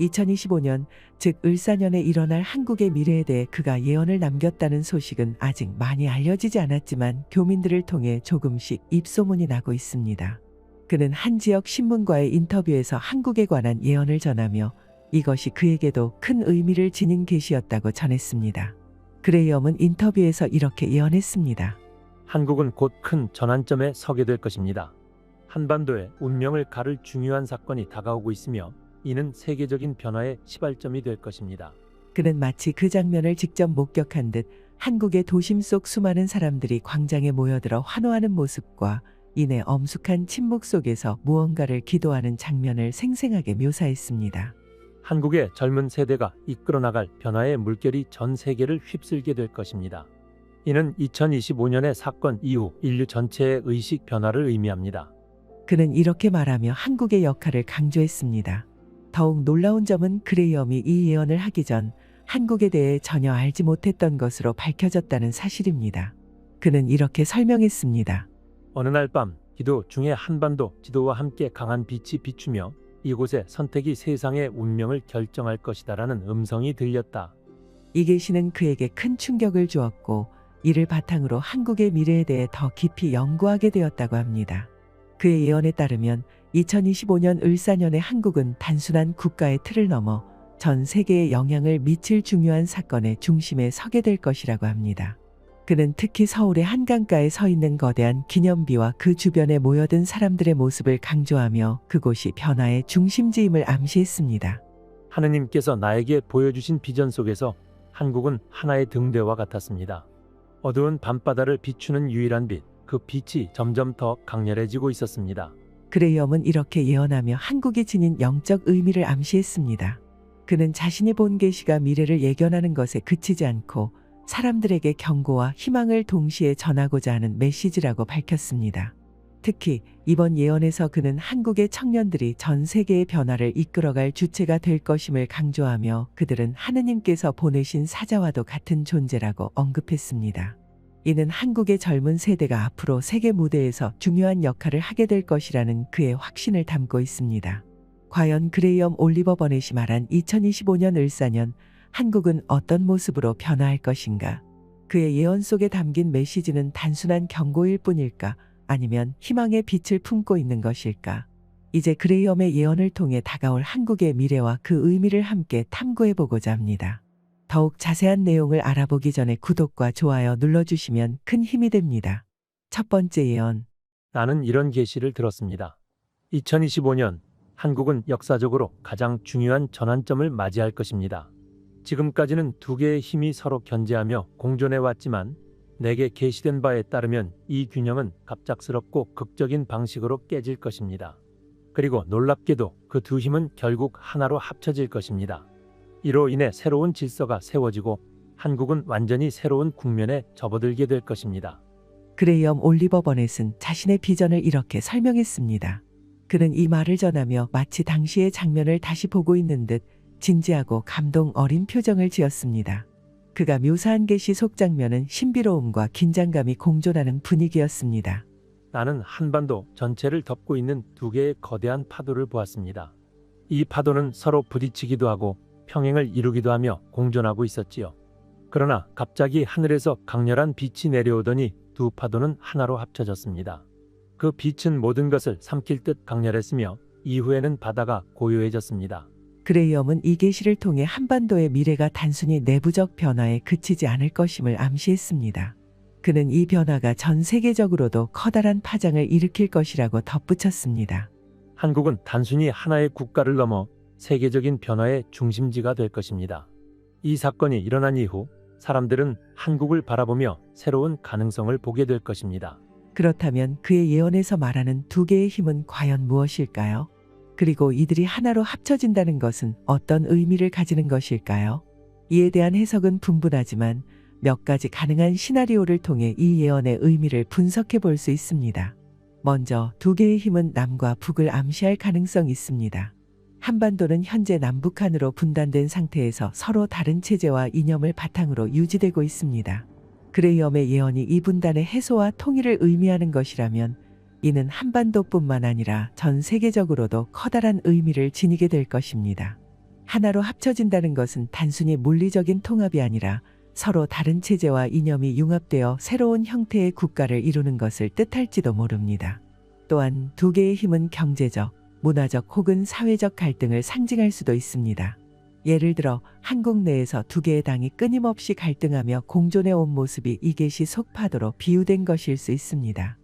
2025년, 즉 을사년에 일어날 한국의 미래에 대해 그가 예언을 남겼다는 소식은 아직 많이 알려지지 않았지만 교민들을 통해 조금씩 입소문이 나고 있습니다. 그는 한 지역 신문과의 인터뷰에서 한국에 관한 예언을 전하며 이것이 그에게도 큰 의미를 지닌 계시였다고 전했습니다. 그레이엄은 인터뷰에서 이렇게 예언했습니다. 한국은 곧 큰 전환점에 서게 될 것입니다. 한반도에 운명을 가를 중요한 사건이 다가오고 있으며 이는 세계적인 변화의 시발점이 될 것입니다. 그는 마치 그 장면을 직접 목격한 듯 한국의 도심 속 수많은 사람들이 광장에 모여들어 환호하는 모습과 이내 엄숙한 침묵 속에서 무언가를 기도하는 장면을 생생하게 묘사했습니다. 한국의 젊은 세대가 이끌어 나갈 변화의 물결이 전 세계를 휩쓸게 될 것입니다. 이는 2025년의 사건 이후 인류 전체의 의식 변화를 의미합니다. 그는 이렇게 말하며 한국의 역할을 강조했습니다. 더욱 놀라운 점은 그레이엄이 이 예언을 하기 전 한국에 대해 전혀 알지 못했던 것으로 밝혀졌다는 사실입니다. 그는 이렇게 설명했습니다. 어느 날 밤 기도 중에 한반도 지도와 함께 강한 빛이 비추며 이곳의 선택이 세상의 운명을 결정할 것이다라는 음성이 들렸다. 이 계시는 그에게 큰 충격을 주었고 이를 바탕으로 한국의 미래에 대해 더 깊이 연구하게 되었다고 합니다. 그의 예언에 따르면 2025년 을사년의 한국은 단순한 국가의 틀을 넘어 전 세계에 영향을 미칠 중요한 사건의 중심에 서게 될 것이라고 합니다. 그는 특히 서울의 한강가에 서 있는 거대한 기념비와 그 주변에 모여든 사람들의 모습을 강조하며 그곳이 변화의 중심지임을 암시했습니다. 하느님께서 나에게 보여주신 비전 속에서 한국은 하나의 등대와 같았습니다. 어두운 밤바다를 비추는 유일한 빛, 그 빛이 점점 더 강렬해지고 있었습니다. 그레이엄은 이렇게 예언하며 한국이 지닌 영적 의미를 암시했습니다. 그는 자신이 본 계시가 미래를 예견하는 것에 그치지 않고 사람들에게 경고와 희망을 동시에 전하고자 하는 메시지라고 밝혔습니다. 특히 이번 예언에서 그는 한국의 청년들이 전 세계의 변화를 이끌어갈 주체가 될 것임을 강조하며 그들은 하느님께서 보내신 사자와도 같은 존재라고 언급했습니다. 이는 한국의 젊은 세대가 앞으로 세계 무대에서 중요한 역할을 하게 될 것이라는 그의 확신을 담고 있습니다. 과연 그레이엄 올리버 버넷이 말한 2025년 을사년 한국은 어떤 모습으로 변화할 것인가? 그의 예언 속에 담긴 메시지는 단순한 경고일 뿐일까? 아니면 희망의 빛을 품고 있는 것일까? 이제 그레이엄의 예언을 통해 다가올 한국의 미래와 그 의미를 함께 탐구해보고자 합니다. 더욱 자세한 내용을 알아보기 전에 구독과 좋아요 눌러주시면 큰 힘이 됩니다. 첫 번째 예언. 나는 이런 계시를 들었습니다. 2025년 한국은 역사적으로 가장 중요한 전환점을 맞이할 것입니다. 지금까지는 두 개의 힘이 서로 견제하며 공존해 왔지만 내게 계시된 바에 따르면 이 균형은 갑작스럽고 극적인 방식으로 깨질 것입니다. 그리고 놀랍게도 그 두 힘은 결국 하나로 합쳐질 것입니다. 이로 인해 새로운 질서가 세워지고 한국은 완전히 새로운 국면에 접어들게 될 것입니다. 그레이엄 올리버 버넷은 자신의 비전을 이렇게 설명했습니다. 그는 이 말을 전하며 마치 당시의 장면을 다시 보고 있는 듯 진지하고 감동 어린 표정을 지었습니다. 그가 묘사한 계시 속 장면은 신비로움과 긴장감이 공존하는 분위기였습니다. 나는 한반도 전체를 덮고 있는 두 개의 거대한 파도를 보았습니다. 이 파도는 서로 부딪히기도 하고 평행을 이루기도 하며 공존하고 있었지요. 그러나 갑자기 하늘에서 강렬한 빛이 내려오더니 두 파도는 하나로 합쳐졌습니다. 그 빛은 모든 것을 삼킬 듯 강렬했으며 이후에는 바다가 고요해졌습니다. 그레이엄은 이 계시를 통해 한반도의 미래가 단순히 내부적 변화에 그치지 않을 것임을 암시했습니다. 그는 이 변화가 전 세계적으로도 커다란 파장을 일으킬 것이라고 덧붙였습니다. 한국은 단순히 하나의 국가를 넘어 세계적인 변화의 중심지가 될 것입니다. 이 사건이 일어난 이후 사람들은 한국을 바라보며 새로운 가능성을 보게 될 것입니다. 그렇다면 그의 예언에서 말하는 두 개의 힘은 과연 무엇일까요? 그리고 이들이 하나로 합쳐진다는 것은 어떤 의미를 가지는 것일까요? 이에 대한 해석은 분분하지만 몇 가지 가능한 시나리오를 통해 이 예언의 의미를 분석해 볼 수 있습니다. 먼저 두 개의 힘은 남과 북을 암시할 가능성이 있습니다. 한반도는 현재 남북한으로 분단된 상태에서 서로 다른 체제와 이념을 바탕으로 유지되고 있습니다. 그레이엄의 예언이 이 분단의 해소와 통일을 의미하는 것이라면 이는 한반도뿐만 아니라 전 세계적으로도 커다란 의미를 지니게 될 것입니다. 하나로 합쳐진다는 것은 단순히 물리적인 통합이 아니라 서로 다른 체제와 이념이 융합되어 새로운 형태의 국가를 이루는 것을 뜻할지도 모릅니다. 또한 두 개의 힘은 경제적, 문화적 혹은 사회적 갈등을 상징할 수도 있습니다. 예를 들어 한국 내에서 두 개의 당이 끊임없이 갈등하며 공존해 온 모습이 이 계시 속 파도로 비유된 것일 수 있습니다.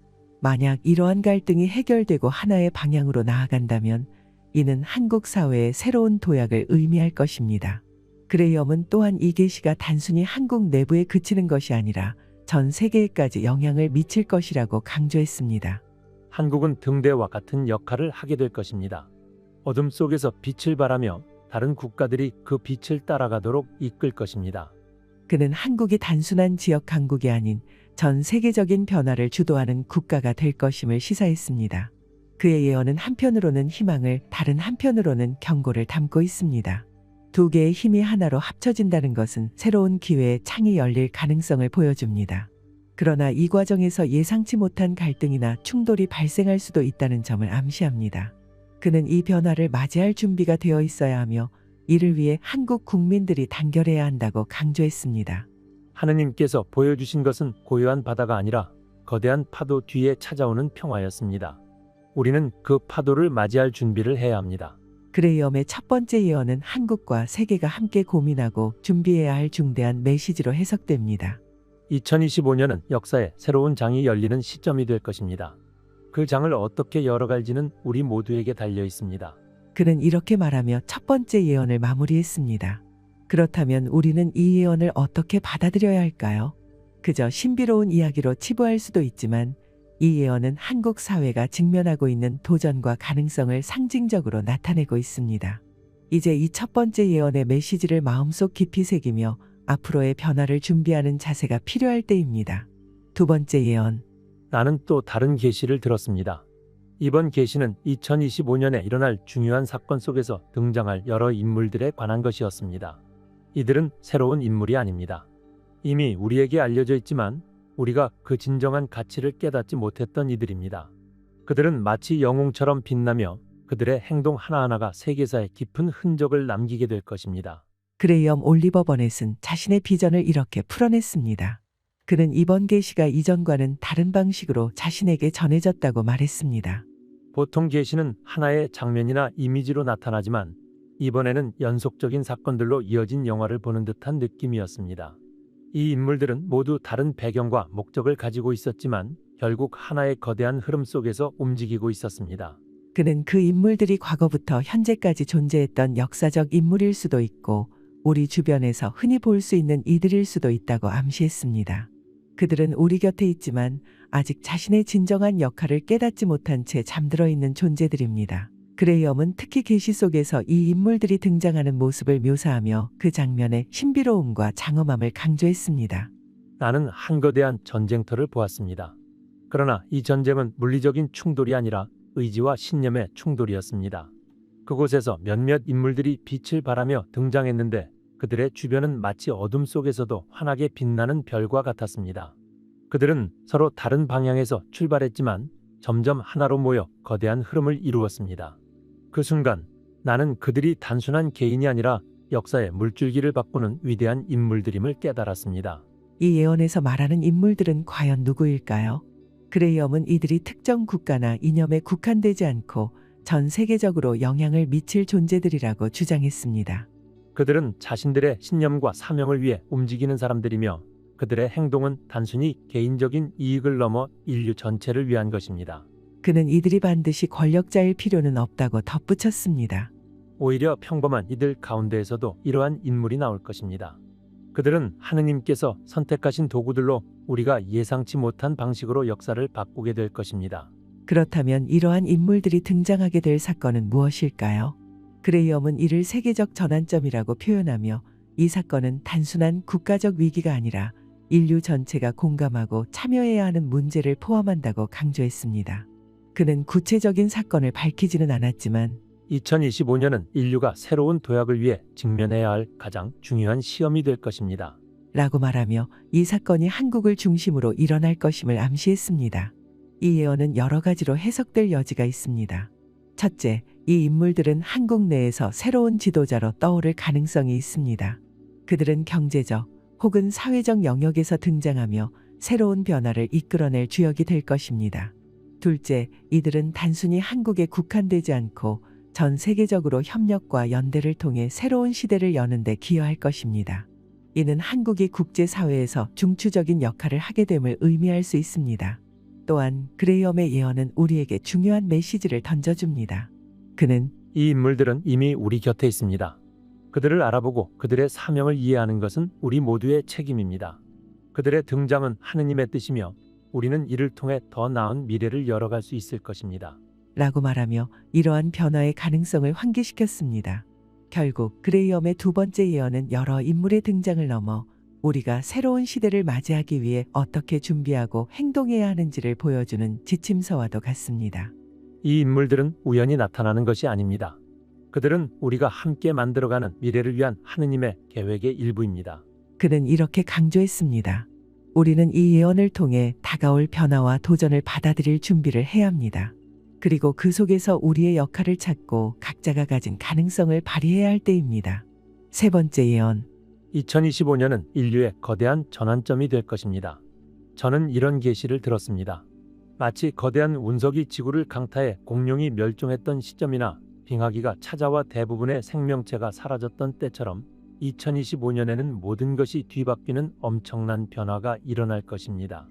만약 이러한 갈등이 해결되고 하나의 방향으로 나아간다면 이는 한국 사회의 새로운 도약을 의미할 것입니다. 그레이엄은 또한 이 계시가 단순히 한국 내부에 그치는 것이 아니라 전 세계에까지 영향을 미칠 것이라고 강조했습니다. 한국은 등대와 같은 역할을 하게 될 것입니다. 어둠 속에서 빛을 발하며 다른 국가들이 그 빛을 따라가도록 이끌 것입니다. 그는 한국이 단순한 지역 강국이 아닌 전 세계적인 변화를 주도하는 국가가 될 것임을 시사했습니다. 그의 예언은 한편으로는 희망을, 다른 한편으로는 경고를 담고 있습니다. 두 개의 힘이 하나로 합쳐진다는 것은 새로운 기회의 창이 열릴 가능성을 보여줍니다. 그러나 이 과정에서 예상치 못한 갈등이나 충돌이 발생할 수도 있다는 점을 암시합니다. 그는 이 변화를 맞이할 준비가 되어 있어야 하며 이를 위해 한국 국민들이 단결해야 한다고 강조했습니다. 하느님께서 보여주신 것은 고요한 바다가 아니라 거대한 파도 뒤에 찾아오는 평화였습니다. 우리는 그 파도를 맞이할 준비를 해야 합니다. 그레이엄의 첫 번째 예언은 한국과 세계가 함께 고민하고 준비해야 할 중대한 메시지로 해석됩니다. 2025년은 역사의 새로운 장이 열리는 시점이 될 것입니다. 그 장을 어떻게 열어갈지는 우리 모두에게 달려 있습니다. 그는 이렇게 말하며 첫 번째 예언을 마무리했습니다. 그렇다면 우리는 이 예언을 어떻게 받아들여야 할까요? 그저 신비로운 이야기로 치부할 수도 있지만 이 예언은 한국 사회가 직면하고 있는 도전과 가능성을 상징적으로 나타내고 있습니다. 이제 이 첫 번째 예언의 메시지를 마음속 깊이 새기며 앞으로의 변화를 준비하는 자세가 필요할 때입니다. 두 번째 예언. 나는 또 다른 계시를 들었습니다. 이번 계시는 2025년에 일어날 중요한 사건 속에서 등장할 여러 인물들에 관한 것이었습니다. 이들은 새로운 인물이 아닙니다. 이미 우리에게 알려져 있지만 우리가 그 진정한 가치를 깨닫지 못했던 이들입니다. 그들은 마치 영웅처럼 빛나며 그들의 행동 하나하나가 세계사에 깊은 흔적을 남기게 될 것입니다. 그레이엄 올리버 버넷은 자신의 비전을 이렇게 풀어냈습니다. 그는 이번 계시가 이전과는 다른 방식으로 자신에게 전해졌다고 말했습니다. 보통 계시는 하나의 장면이나 이미지로 나타나지만 이번에는 연속적인 사건들로 이어진 영화를 보는 듯한 느낌이었습니다. 이 인물들은 모두 다른 배경과 목적을 가지고 있었지만 결국 하나의 거대한 흐름 속에서 움직이고 있었습니다. 그는 그 인물들이 과거부터 현재까지 존재했던 역사적 인물일 수도 있고 우리 주변에서 흔히 볼 수 있는 이들일 수도 있다고 암시했습니다. 그들은 우리 곁에 있지만 아직 자신의 진정한 역할을 깨닫지 못한 채 잠들어 있는 존재들입니다. 그레이엄은 특히 계시 속에서 이 인물들이 등장하는 모습을 묘사하며 그 장면의 신비로움과 장엄함을 강조했습니다. 나는 한 거대한 전쟁터를 보았습니다. 그러나 이 전쟁은 물리적인 충돌이 아니라 의지와 신념의 충돌이었습니다. 그곳에서 몇몇 인물들이 빛을 발하며 등장했는데 그들의 주변은 마치 어둠 속에서도 환하게 빛나는 별과 같았습니다. 그들은 서로 다른 방향에서 출발했지만 점점 하나로 모여 거대한 흐름을 이루었습니다. 그 순간 나는 그들이 단순한 개인이 아니라 역사의 물줄기를 바꾸는 위대한 인물들임을 깨달았습니다. 이 예언에서 말하는 인물들은 과연 누구일까요? 그레이엄은 이들이 특정 국가나 이념에 국한되지 않고 전 세계적으로 영향을 미칠 존재들이라고 주장했습니다. 그들은 자신들의 신념과 사명을 위해 움직이는 사람들이며 그들의 행동은 단순히 개인적인 이익을 넘어 인류 전체를 위한 것입니다. 그는 이들이 반드시 권력자일 필요는 없다고 덧붙였습니다. 오히려 평범한 이들 가운데에서도 이러한 인물이 나올 것입니다. 그들은 하느님께서 선택하신 도구들로 우리가 예상치 못한 방식으로 역사를 바꾸게 될 것입니다. 그렇다면 이러한 인물들이 등장하게 될 사건은 무엇일까요? 그레이엄은 이를 세계적 전환점이라고 표현하며 이 사건은 단순한 국가적 위기가 아니라 인류 전체가 공감하고 참여해야 하는 문제를 포함한다고 강조했습니다. 그는 구체적인 사건을 밝히지는 않았지만 2025년은 인류가 새로운 도약을 위해 직면해야 할 가장 중요한 시험이 될 것입니다. 라고 말하며 이 사건이 한국을 중심으로 일어날 것임을 암시했습니다. 이 예언은 여러 가지로 해석될 여지가 있습니다. 첫째, 이 인물들은 한국 내에서 새로운 지도자로 떠오를 가능성이 있습니다. 그들은 경제적 혹은 사회적 영역에서 등장하며 새로운 변화를 이끌어낼 주역이 될 것입니다. 둘째, 이들은 단순히 한국에 국한되지 않고 전 세계적으로 협력과 연대를 통해 새로운 시대를 여는 데 기여할 것입니다. 이는 한국이 국제사회에서 중추적인 역할을 하게 됨을 의미할 수 있습니다. 또한 그레이엄의 예언은 우리에게 중요한 메시지를 던져줍니다. 그는 이 인물들은 이미 우리 곁에 있습니다. 그들을 알아보고 그들의 사명을 이해하는 것은 우리 모두의 책임입니다. 그들의 등장은 하느님의 뜻이며 우리는 이를 통해 더 나은 미래를 열어갈 수 있을 것입니다. 라고 말하며 이러한 변화의 가능성을 환기시켰습니다. 결국 그레이엄의 두 번째 예언은 여러 인물의 등장을 넘어 우리가 새로운 시대를 맞이하기 위해 어떻게 준비하고 행동해야 하는지를 보여주는 지침서와도 같습니다. 이 인물들은 우연히 나타나는 것이 아닙니다. 그들은 우리가 함께 만들어가는 미래를 위한 하느님의 계획의 일부입니다. 그는 이렇게 강조했습니다. 우리는 이 예언을 통해 다가올 변화와 도전을 받아들일 준비를 해야 합니다. 그리고 그 속에서 우리의 역할을 찾고 각자가 가진 가능성을 발휘해야 할 때입니다. 세 번째 예언. 2025년은 인류의 거대한 전환점이 될 것입니다. 저는 이런 계시를 들었습니다. 마치 거대한 운석이 지구를 강타해 공룡이 멸종했던 시점이나 빙하기가 찾아와 대부분의 생명체가 사라졌던 때처럼 2025년에는 모든 것이 뒤바뀌는 엄청난 변화가 일어날 것입니다.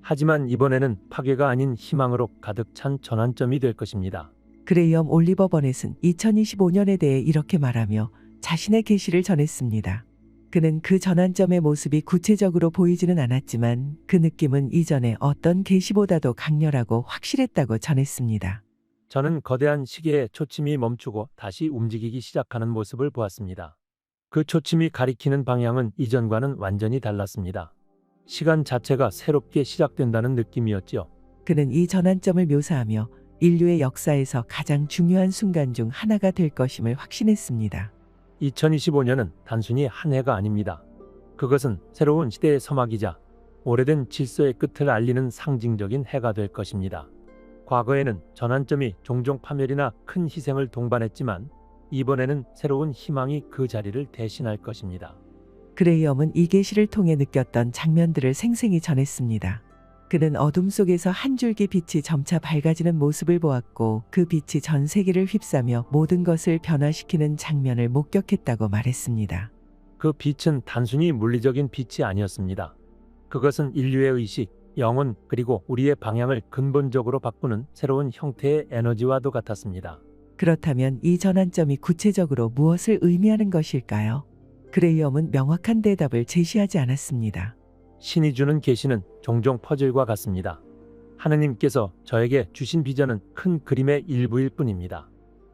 하지만 이번에는 파괴가 아닌 희망으로 가득 찬 전환점이 될 것입니다. 그레이엄 올리버 버넷은 2025년에 대해 이렇게 말하며 자신의 계시를 전했습니다. 그는 그 전환점의 모습이 구체적으로 보이지는 않았지만 그 느낌은 이전의 어떤 계시보다도 강렬하고 확실했다고 전했습니다. 저는 거대한 시계의 초침이 멈추고 다시 움직이기 시작하는 모습을 보았습니다. 그 초침이 가리키는 방향은 이전과는 완전히 달랐습니다. 시간 자체가 새롭게 시작된다는 느낌이었지요. 그는 이 전환점을 묘사하며 인류의 역사에서 가장 중요한 순간 중 하나가 될 것임을 확신했습니다. 2025년은 단순히 한 해가 아닙니다. 그것은 새로운 시대의 서막이자 오래된 질서의 끝을 알리는 상징적인 해가 될 것입니다. 과거에는 전환점이 종종 파멸이나 큰 희생을 동반했지만 이번에는 새로운 희망이 그 자리를 대신할 것입니다. 그레이엄은 이 계시를 통해 느꼈던 장면들을 생생히 전했습니다. 그는 어둠 속에서 한 줄기 빛이 점차 밝아지는 모습을 보았고 그 빛이 전 세계를 휩싸며 모든 것을 변화시키는 장면을 목격했다고 말했습니다. 그 빛은 단순히 물리적인 빛이 아니었습니다. 그것은 인류의 의식, 영혼, 그리고 우리의 방향을 근본적으로 바꾸는 새로운 형태의 에너지와도 같았습니다. 그렇다면 이 전환점이 구체적으로 무엇을 의미하는 것일까요? 그레이엄은 명확한 대답을 제시하지 않았습니다. 신이 주는 계시는 종종 퍼즐과 같습니다. 하느님께서 저에게 주신 비전은 큰 그림의 일부일 뿐입니다.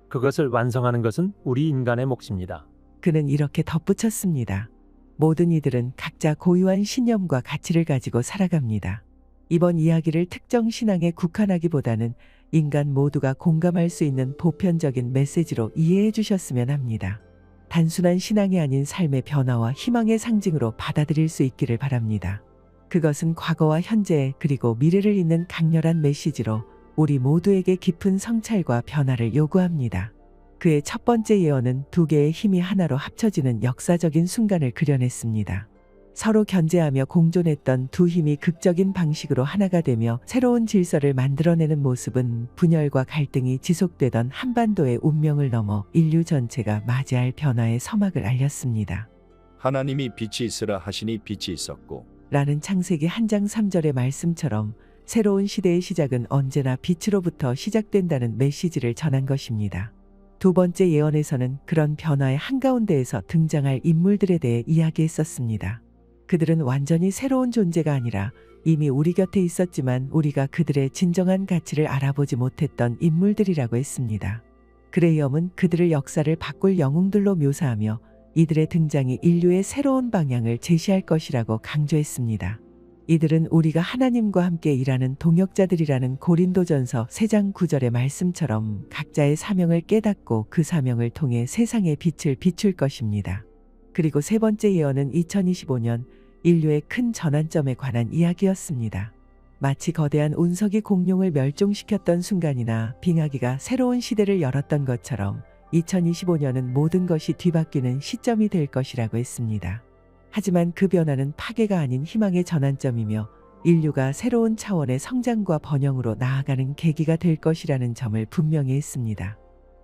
그것을 완성하는 것은 우리 인간의 몫입니다. 그는 이렇게 덧붙였습니다. 모든 이들은 각자 고유한 신념과 가치를 가지고 살아갑니다. 이번 이야기를 특정 신앙에 국한하기보다는 인간 모두가 공감할 수 있는 보편적인 메시지로 이해해 주셨으면 합니다. 단순한 신앙이 아닌 삶의 변화와 희망의 상징으로 받아들일 수 있기를 바랍니다. 그것은 과거와 현재 그리고 미래를 잇는 강렬한 메시지로 우리 모두에게 깊은 성찰과 변화를 요구합니다. 그의 첫 번째 예언은 두 개의 힘이 하나로 합쳐지는 역사적인 순간을 그려냈습니다. 서로 견제하며 공존했던 두 힘이 극적인 방식으로 하나가 되며 새로운 질서를 만들어내는 모습은 분열과 갈등이 지속되던 한반도의 운명을 넘어 인류 전체가 맞이할 변화의 서막을 알렸습니다. 하나님이 빛이 있으라 하시니 빛이 있었고 라는 창세기 1장 3절의 말씀처럼 새로운 시대의 시작은 언제나 빛으로부터 시작된다는 메시지를 전한 것입니다. 두 번째 예언에서는 그런 변화의 한가운데에서 등장할 인물들에 대해 이야기했었습니다. 그들은 완전히 새로운 존재가 아니라 이미 우리 곁에 있었지만 우리가 그들의 진정한 가치를 알아보지 못했던 인물들이라고 했습니다. 그레이엄은 그들을 역사를 바꿀 영웅들로 묘사하며 이들의 등장이 인류의 새로운 방향을 제시할 것이라고 강조했습니다. 이들은 우리가 하나님과 함께 일하는 동역자들이라는 고린도전서 3장 9절의 말씀처럼 각자의 사명을 깨닫고 그 사명을 통해 세상의 빛을 비출 것입니다. 그리고 세 번째 예언은 2025년 인류의 큰 전환점에 관한 이야기였습니다. 마치 거대한 운석이 공룡을 멸종시켰던 순간이나 빙하기가 새로운 시대를 열었던 것처럼 2025년은 모든 것이 뒤바뀌는 시점이 될 것이라고 했습니다. 하지만 그 변화는 파괴가 아닌 희망의 전환점이며 인류가 새로운 차원의 성장과 번영으로 나아가는 계기가 될 것이라는 점을 분명히 했습니다.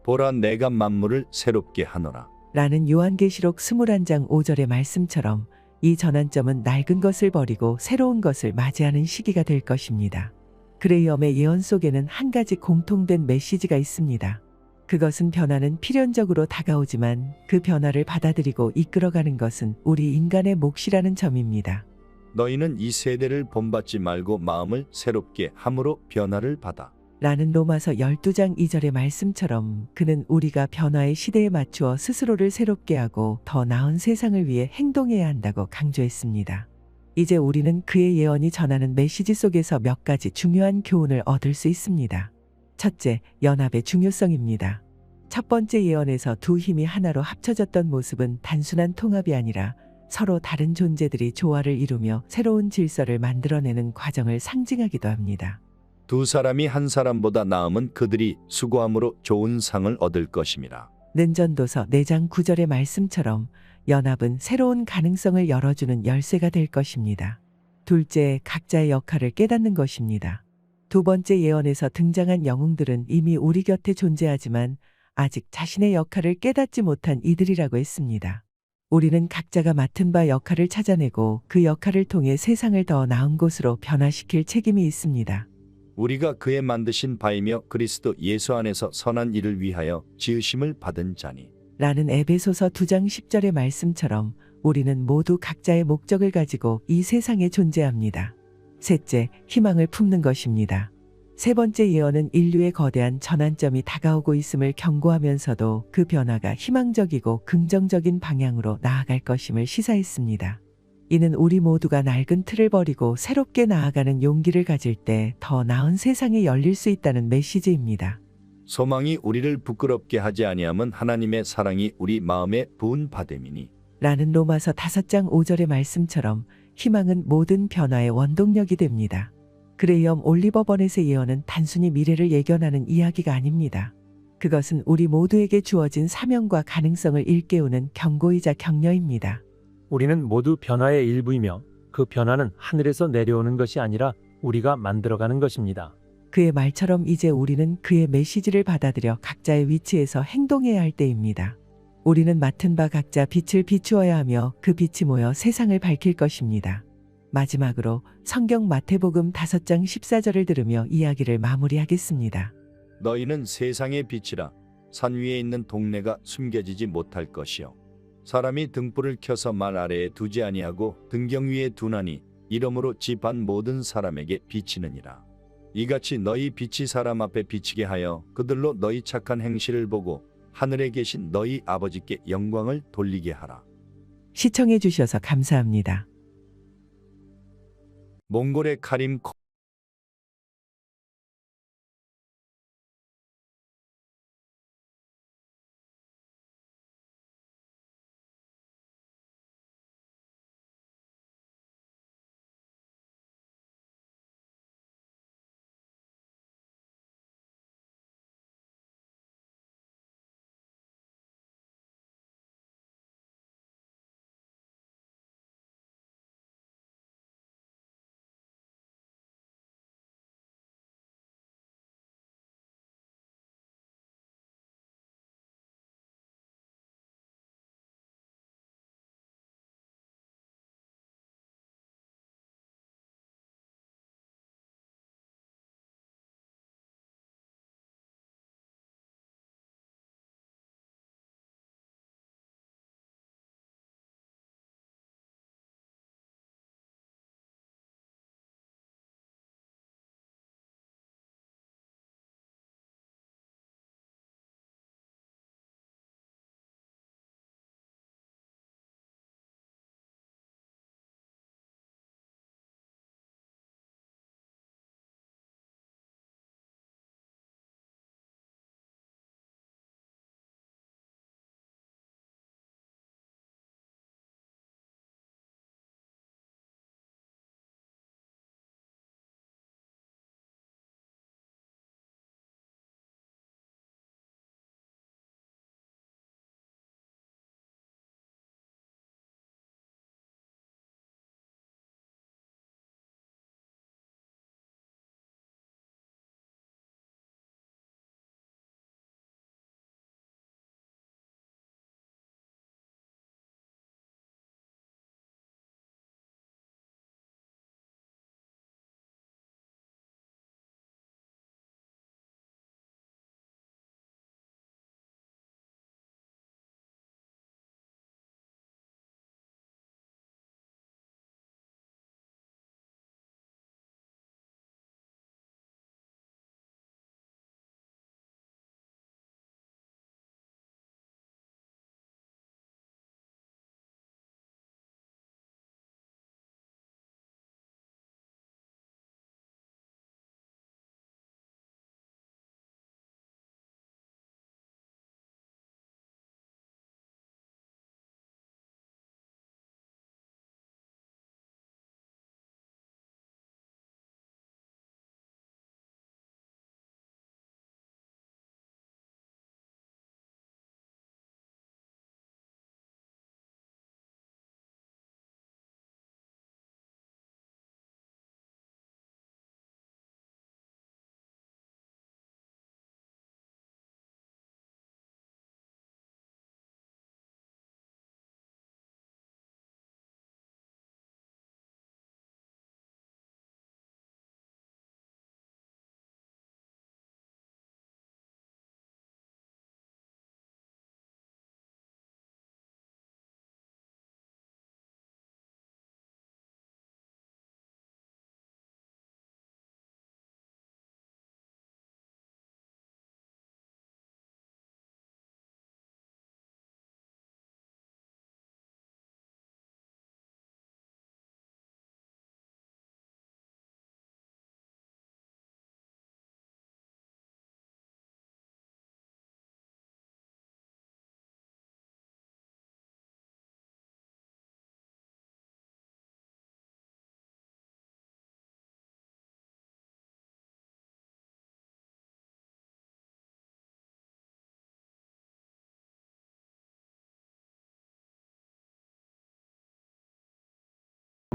보라 내가 만물을 새롭게 하노라. 라는 요한계시록 21장 5절의 말씀처럼 이 전환점은 낡은 것을 버리고 새로운 것을 맞이하는 시기가 될 것입니다. 그레이엄의 예언 속에는 한 가지 공통된 메시지가 있습니다. 그것은 변화는 필연적으로 다가오지만 그 변화를 받아들이고 이끌어가는 것은 우리 인간의 몫이라는 점입니다. 너희는 이 세대를 본받지 말고 마음을 새롭게 함으로 변화를 받아. 라는 로마서 12장 2절의 말씀처럼 그는 우리가 변화의 시대에 맞추어 스스로를 새롭게 하고 더 나은 세상을 위해 행동해야 한다고 강조했습니다. 이제 우리는 그의 예언이 전하는 메시지 속에서 몇 가지 중요한 교훈을 얻을 수 있습니다. 첫째, 연합의 중요성입니다. 첫 번째 예언에서 두 힘이 하나로 합쳐졌던 모습은 단순한 통합이 아니라 서로 다른 존재들이 조화를 이루며 새로운 질서를 만들어내는 과정을 상징하기도 합니다. 두 사람이 한 사람보다 나음은 그들이 수고함으로 좋은 상을 얻을 것임이라. 는전도서 4장 9절의 말씀처럼 연합은 새로운 가능성을 열어주는 열쇠가 될 것입니다. 둘째, 각자의 역할을 깨닫는 것입니다. 두 번째 예언에서 등장한 영웅들은 이미 우리 곁에 존재하지만 아직 자신의 역할을 깨닫지 못한 이들이라고 했습니다. 우리는 각자가 맡은 바 역할을 찾아내고 그 역할을 통해 세상을 더 나은 곳으로 변화시킬 책임이 있습니다. 우리가 그의 만드신 바이며 그리스도 예수 안에서 선한 일을 위하여 지으심을 받은 자니. 라는 에베소서 2장 10절의 말씀처럼 우리는 모두 각자의 목적을 가지고 이 세상에 존재합니다. 셋째, 희망을 품는 것입니다. 세 번째 예언은 인류의 거대한 전환점이 다가오고 있음을 경고하면서도 그 변화가 희망적이고 긍정적인 방향으로 나아갈 것임을 시사했습니다. 이는 우리 모두가 낡은 틀을 버리고 새롭게 나아가는 용기를 가질 때 더 나은 세상이 열릴 수 있다는 메시지입니다. 소망이 우리를 부끄럽게 하지 아니함은 하나님의 사랑이 우리 마음에 부은 바됨이니. 라는 로마서 5장 5절의 말씀처럼 희망은 모든 변화의 원동력이 됩니다. 그레이엄 올리버 버넷의 예언은 단순히 미래를 예견하는 이야기가 아닙니다. 그것은 우리 모두에게 주어진 사명과 가능성을 일깨우는 경고이자 격려입니다. 우리는 모두 변화의 일부이며 그 변화는 하늘에서 내려오는 것이 아니라 우리가 만들어가는 것입니다. 그의 말처럼 이제 우리는 그의 메시지를 받아들여 각자의 위치에서 행동해야 할 때입니다. 우리는 맡은 바 각자 빛을 비추어야 하며 그 빛이 모여 세상을 밝힐 것입니다. 마지막으로 성경 마태복음 5장 14절을 들으며 이야기를 마무리하겠습니다. 너희는 세상의 빛이라. 산 위에 있는 동네가 숨겨지지 못할 것이요 사람이 등불을 켜서 말 아래에 두지 아니하고 등경 위에 두나니 이러므로 집안 모든 사람에게 비치느니라. 이같이 너희 빛이 사람 앞에 비치게 하여 그들로 너희 착한 행실을 보고 하늘에 계신 너희 아버지께 영광을 돌리게 하라. 시청해 주셔서 감사합니다. 몽골의 카림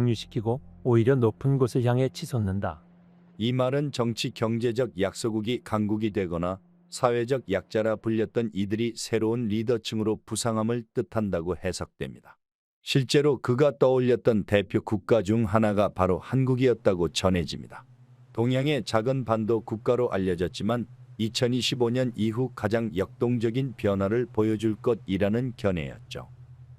경유시키고 오히려 높은 곳을 향해 치솟는다. 이 말은 정치 경제적 약소국이 강국이 되거나 사회적 약자라 불렸던 이들이 새로운 리더층으로 부상함을 뜻한다고 해석됩니다. 실제로 그가 떠올렸던 대표 국가 중 하나가 바로 한국이었다고 전해집니다. 동양의 작은 반도 국가로 알려졌지만 2025년 이후 가장 역동적인 변화를 보여줄 것이라는 견해였죠.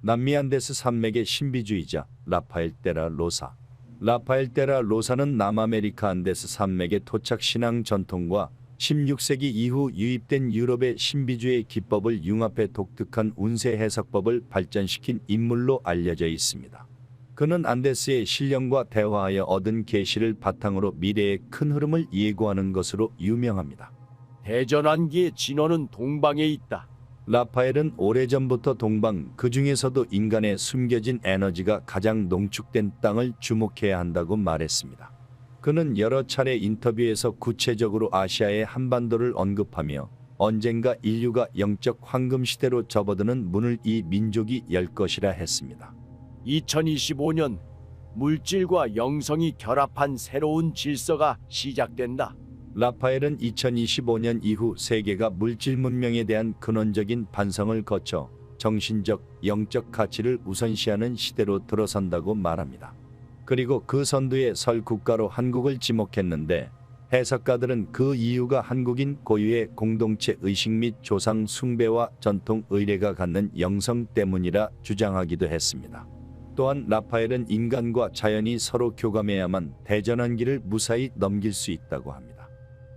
남미 안데스 산맥의 신비주의자 라파엘 테라 로사. 라파엘 테라 로사는 남아메리카 안데스 산맥의 토착 신앙 전통과 16세기 이후 유입된 유럽의 신비주의 기법을 융합해 독특한 운세 해석법을 발전시킨 인물로 알려져 있습니다. 그는 안데스의 신령과 대화하여 얻은 계시를 바탕으로 미래의 큰 흐름을 예고하는 것으로 유명합니다. 대전환기의 진원은 동방에 있다. 라파엘은 오래전부터 동방, 그 중에서도 인간의 숨겨진 에너지가 가장 농축된 땅을 주목해야 한다고 말했습니다. 그는 여러 차례 인터뷰에서 구체적으로 아시아의 한반도를 언급하며 언젠가 인류가 영적 황금 시대로 접어드는 문을 이 민족이 열 것이라 했습니다. 2025년 물질과 영성이 결합한 새로운 질서가 시작된다. 라파엘은 2025년 이후 세계가 물질 문명에 대한 근원적인 반성을 거쳐 정신적, 영적 가치를 우선시하는 시대로 들어선다고 말합니다. 그리고 그 선두에 설 국가로 한국을 지목했는데 해석가들은 그 이유가 한국인 고유의 공동체 의식 및 조상 숭배와 전통 의례가 갖는 영성 때문이라 주장하기도 했습니다. 또한 라파엘은 인간과 자연이 서로 교감해야만 대전환기를 무사히 넘길 수 있다고 합니다.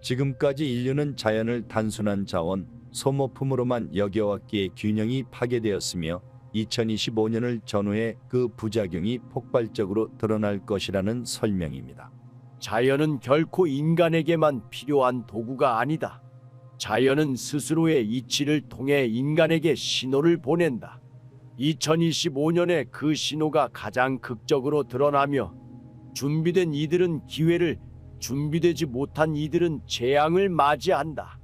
지금까지 인류는 자연을 단순한 자원, 소모품으로만 여겨왔기에 균형이 파괴되었으며 2025년을 전후해 그 부작용이 폭발적으로 드러날 것이라는 설명입니다. 자연은 결코 인간에게만 필요한 도구가 아니다. 자연은 스스로의 이치를 통해 인간에게 신호를 보낸다. 2025년에 그 신호가 가장 극적으로 드러나며 준비된 이들은 기회를, 준비되지 못한 이들은 재앙을 맞이한다.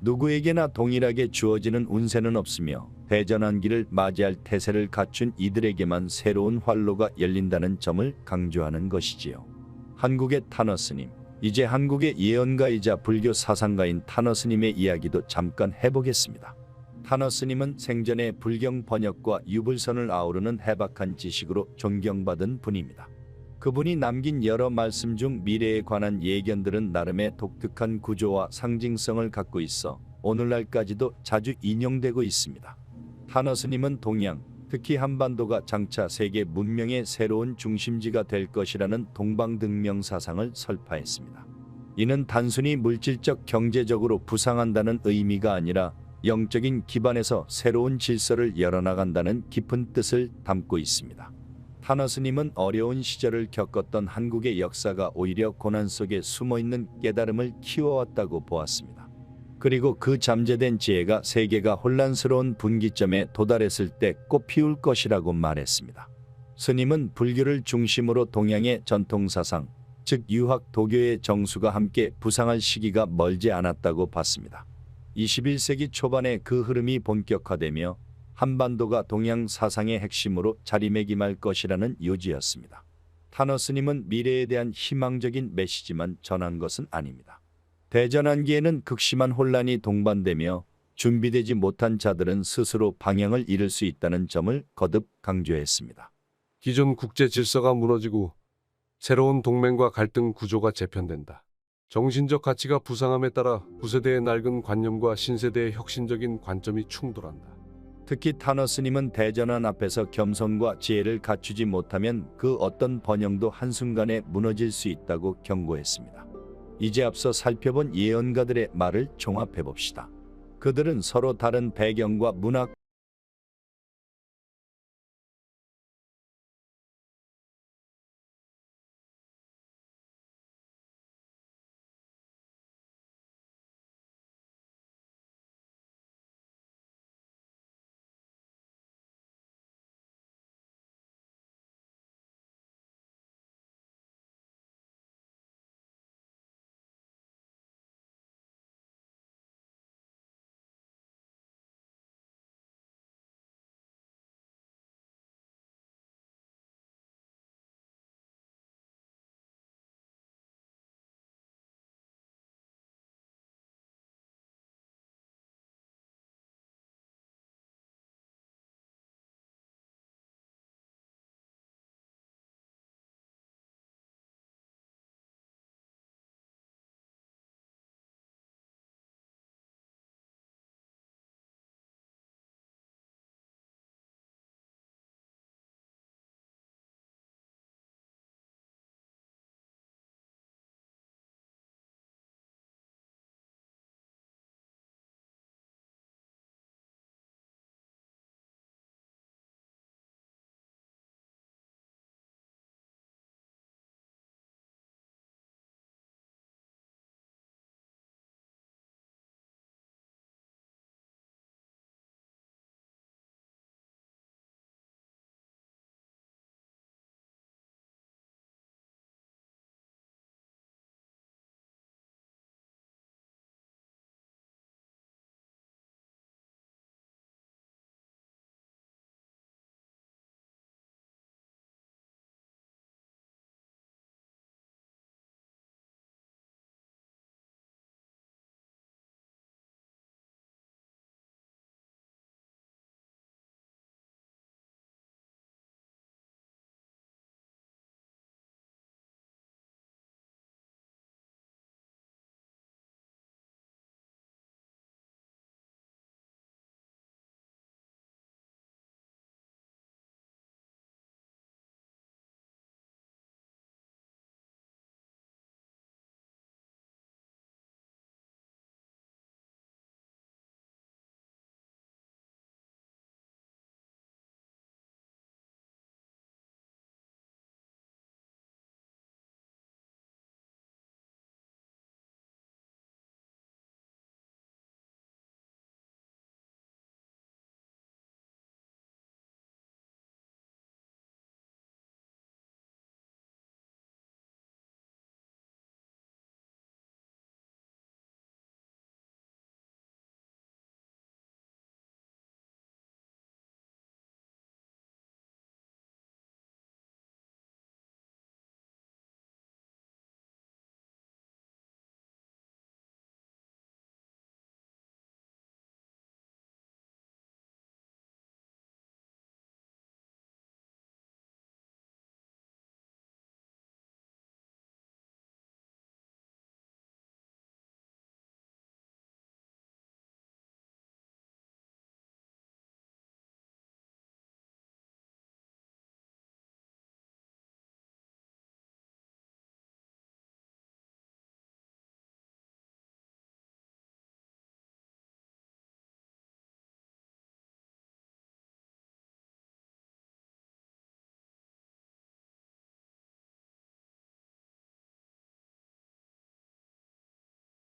누구에게나 동일하게 주어지는 운세는 없으며 대전환기를 맞이할 태세를 갖춘 이들에게만 새로운 활로가 열린다는 점을 강조하는 것이지요. 한국의 타너스님, 이제 한국의 예언가이자 불교 사상가인 타너스님의 이야기도 잠깐 해보겠습니다. 타너스님은 생전에 불경 번역과 유불선을 아우르는 해박한 지식으로 존경받은 분입니다. 그분이 남긴 여러 말씀 중 미래에 관한 예견들은 나름의 독특한 구조와 상징성을 갖고 있어 오늘날까지도 자주 인용되고 있습니다. 타너스님은 동양, 특히 한반도가 장차 세계 문명의 새로운 중심지가 될 것이라는 동방등명 사상을 설파했습니다. 이는 단순히 물질적 경제적으로 부상한다는 의미가 아니라 영적인 기반에서 새로운 질서를 열어나간다는 깊은 뜻을 담고 있습니다. 타너스님은 어려운 시절을 겪었던 한국의 역사가 오히려 고난 속에 숨어있는 깨달음을 키워왔다고 보았습니다. 그리고 그 잠재된 지혜가 세계가 혼란스러운 분기점에 도달했을 때 꽃피울 것이라고 말했습니다. 스님은 불교를 중심으로 동양의 전통사상, 즉 유학 도교의 정수가 함께 부상할 시기가 멀지 않았다고 봤습니다. 21세기 초반에 그 흐름이 본격화되며 한반도가 동양 사상의 핵심으로 자리매김할 것이라는 요지였습니다. 타너스님은 미래에 대한 희망적인 메시지만 전한 것은 아닙니다. 대전환기에는 극심한 혼란이 동반되며 준비되지 못한 자들은 스스로 방향을 잃을 수 있다는 점을 거듭 강조했습니다. 기존 국제 질서가 무너지고 새로운 동맹과 갈등 구조가 재편된다. 정신적 가치가 부상함에 따라 구세대의 낡은 관념과 신세대의 혁신적인 관점이 충돌한다. 특히 타너스님은 대전환 앞에서 겸손과 지혜를 갖추지 못하면 그 어떤 번영도 한순간에 무너질 수 있다고 경고했습니다. 이제 앞서 살펴본 예언가들의 말을 종합해 봅시다. 그들은 서로 다른 배경과 문화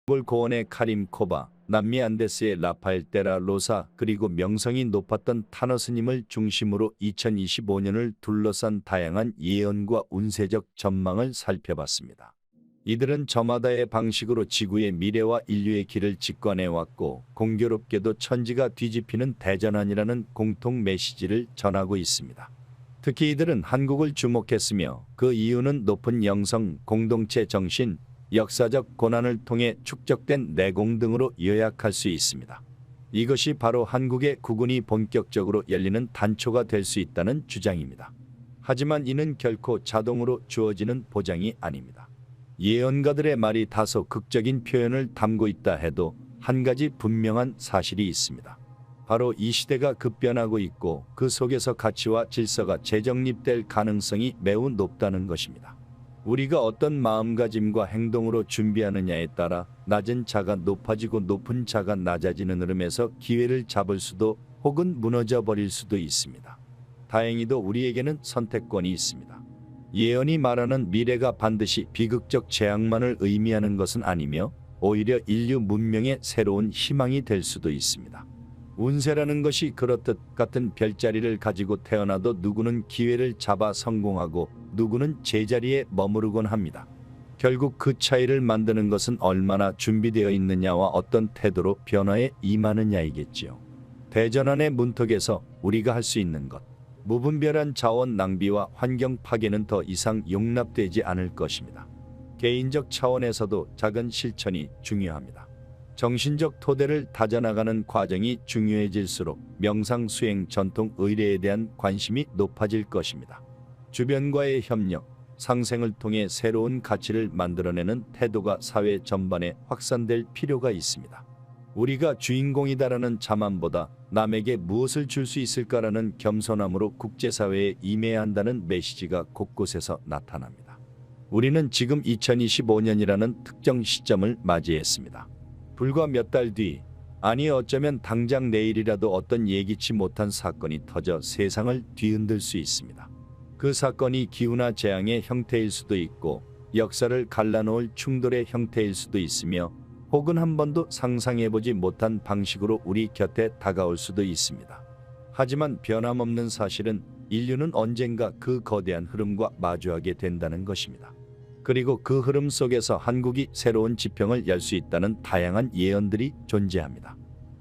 볼 고원의 카림 코바, 남미 안데스의 라파엘 데라 로사, 그리고 명성이 높았던 타너스님을 중심으로 2025년을 둘러싼 다양한 예언과 운세적 전망을 살펴봤습니다. 이들은 저마다의 방식으로 지구의 미래와 인류의 길을 직관해왔고, 공교롭게도 천지가 뒤집히는 대전환이라는 공통 메시지를 전하고 있습니다. 특히 이들은 한국을 주목했으며, 그 이유는 높은 영성, 공동체 정신, 역사적 고난을 통해 축적된 내공 등으로 요약할 수 있습니다. 이것이 바로 한국의 국운이 본격적으로 열리는 단초가 될 수 있다는 주장입니다. 하지만 이는 결코 자동으로 주어지는 보장이 아닙니다. 예언가들의 말이 다소 극적인 표현을 담고 있다 해도 한 가지 분명한 사실이 있습니다. 바로 이 시대가 급변하고 있고, 그 속에서 가치와 질서가 재정립될 가능성이 매우 높다는 것입니다. 우리가 어떤 마음가짐과 행동으로 준비하느냐에 따라 낮은 자가 높아지고 높은 자가 낮아지는 흐름에서 기회를 잡을 수도 혹은 무너져 버릴 수도 있습니다. 다행히도 우리에게는 선택권이 있습니다. 예언이 말하는 미래가 반드시 비극적 재앙만을 의미하는 것은 아니며, 오히려 인류 문명의 새로운 희망이 될 수도 있습니다. 운세라는 것이 그렇듯 같은 별자리를 가지고 태어나도 누구는 기회를 잡아 성공하고 누구는 제자리에 머무르곤 합니다. 결국 그 차이를 만드는 것은 얼마나 준비되어 있느냐와 어떤 태도로 변화에 임하느냐이겠지요. 대전환의 문턱에서 우리가 할 수 있는 것, 무분별한 자원 낭비와 환경 파괴는 더 이상 용납되지 않을 것입니다. 개인적 차원에서도 작은 실천이 중요합니다. 정신적 토대를 다져나가는 과정이 중요해질수록 명상 수행 전통 의례에 대한 관심이 높아질 것입니다. 주변과의 협력, 상생을 통해 새로운 가치를 만들어내는 태도가 사회 전반에 확산될 필요가 있습니다. 우리가 주인공이다라는 자만보다 남에게 무엇을 줄 수 있을까라는 겸손함으로 국제사회에 임해야 한다는 메시지가 곳곳에서 나타납니다. 우리는 지금 2025년이라는 특정 시점을 맞이했습니다. 불과 몇 달 뒤, 아니 어쩌면 당장 내일이라도 어떤 예기치 못한 사건이 터져 세상을 뒤흔들 수 있습니다. 그 사건이 기후나 재앙의 형태일 수도 있고, 역사를 갈라놓을 충돌의 형태일 수도 있으며, 혹은 한 번도 상상해보지 못한 방식으로 우리 곁에 다가올 수도 있습니다. 하지만 변함없는 사실은 인류는 언젠가 그 거대한 흐름과 마주하게 된다는 것입니다. 그리고 그 흐름 속에서 한국이 새로운 지평을 열 수 있다는 다양한 예언들이 존재합니다.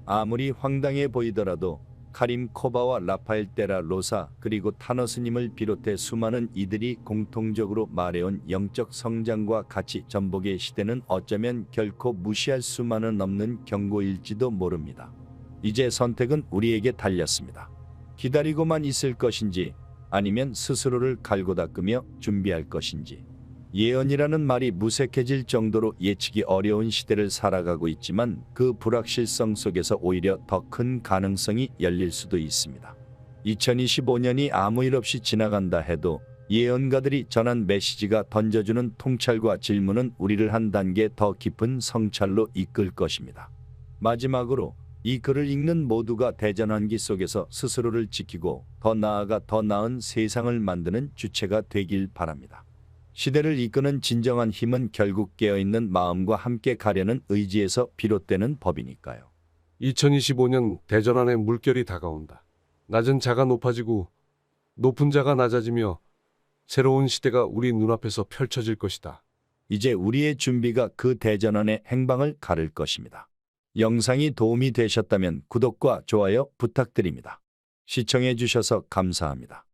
아무리 황당해 보이더라도 카림 코바와 라파엘 데라 로사, 그리고 타너스님을 비롯해 수많은 이들이 공통적으로 말해온 영적 성장과 가치 전복의 시대는 어쩌면 결코 무시할 수만은 없는 경고일지도 모릅니다. 이제 선택은 우리에게 달렸습니다. 기다리고만 있을 것인지, 아니면 스스로를 갈고 닦으며 준비할 것인지. 예언이라는 말이 무색해질 정도로 예측이 어려운 시대를 살아가고 있지만, 그 불확실성 속에서 오히려 더 큰 가능성이 열릴 수도 있습니다. 2025년이 아무 일 없이 지나간다 해도 예언가들이 전한 메시지가 던져주는 통찰과 질문은 우리를 한 단계 더 깊은 성찰로 이끌 것입니다. 마지막으로 이 글을 읽는 모두가 대전환기 속에서 스스로를 지키고 더 나아가 더 나은 세상을 만드는 주체가 되길 바랍니다. 시대를 이끄는 진정한 힘은 결국 깨어있는 마음과 함께 가려는 의지에서 비롯되는 법이니까요. 2025년 대전환의 물결이 다가온다. 낮은 자가 높아지고 높은 자가 낮아지며 새로운 시대가 우리 눈앞에서 펼쳐질 것이다. 이제 우리의 준비가 그 대전환의 행방을 가를 것입니다. 영상이 도움이 되셨다면 구독과 좋아요 부탁드립니다. 시청해 주셔서 감사합니다.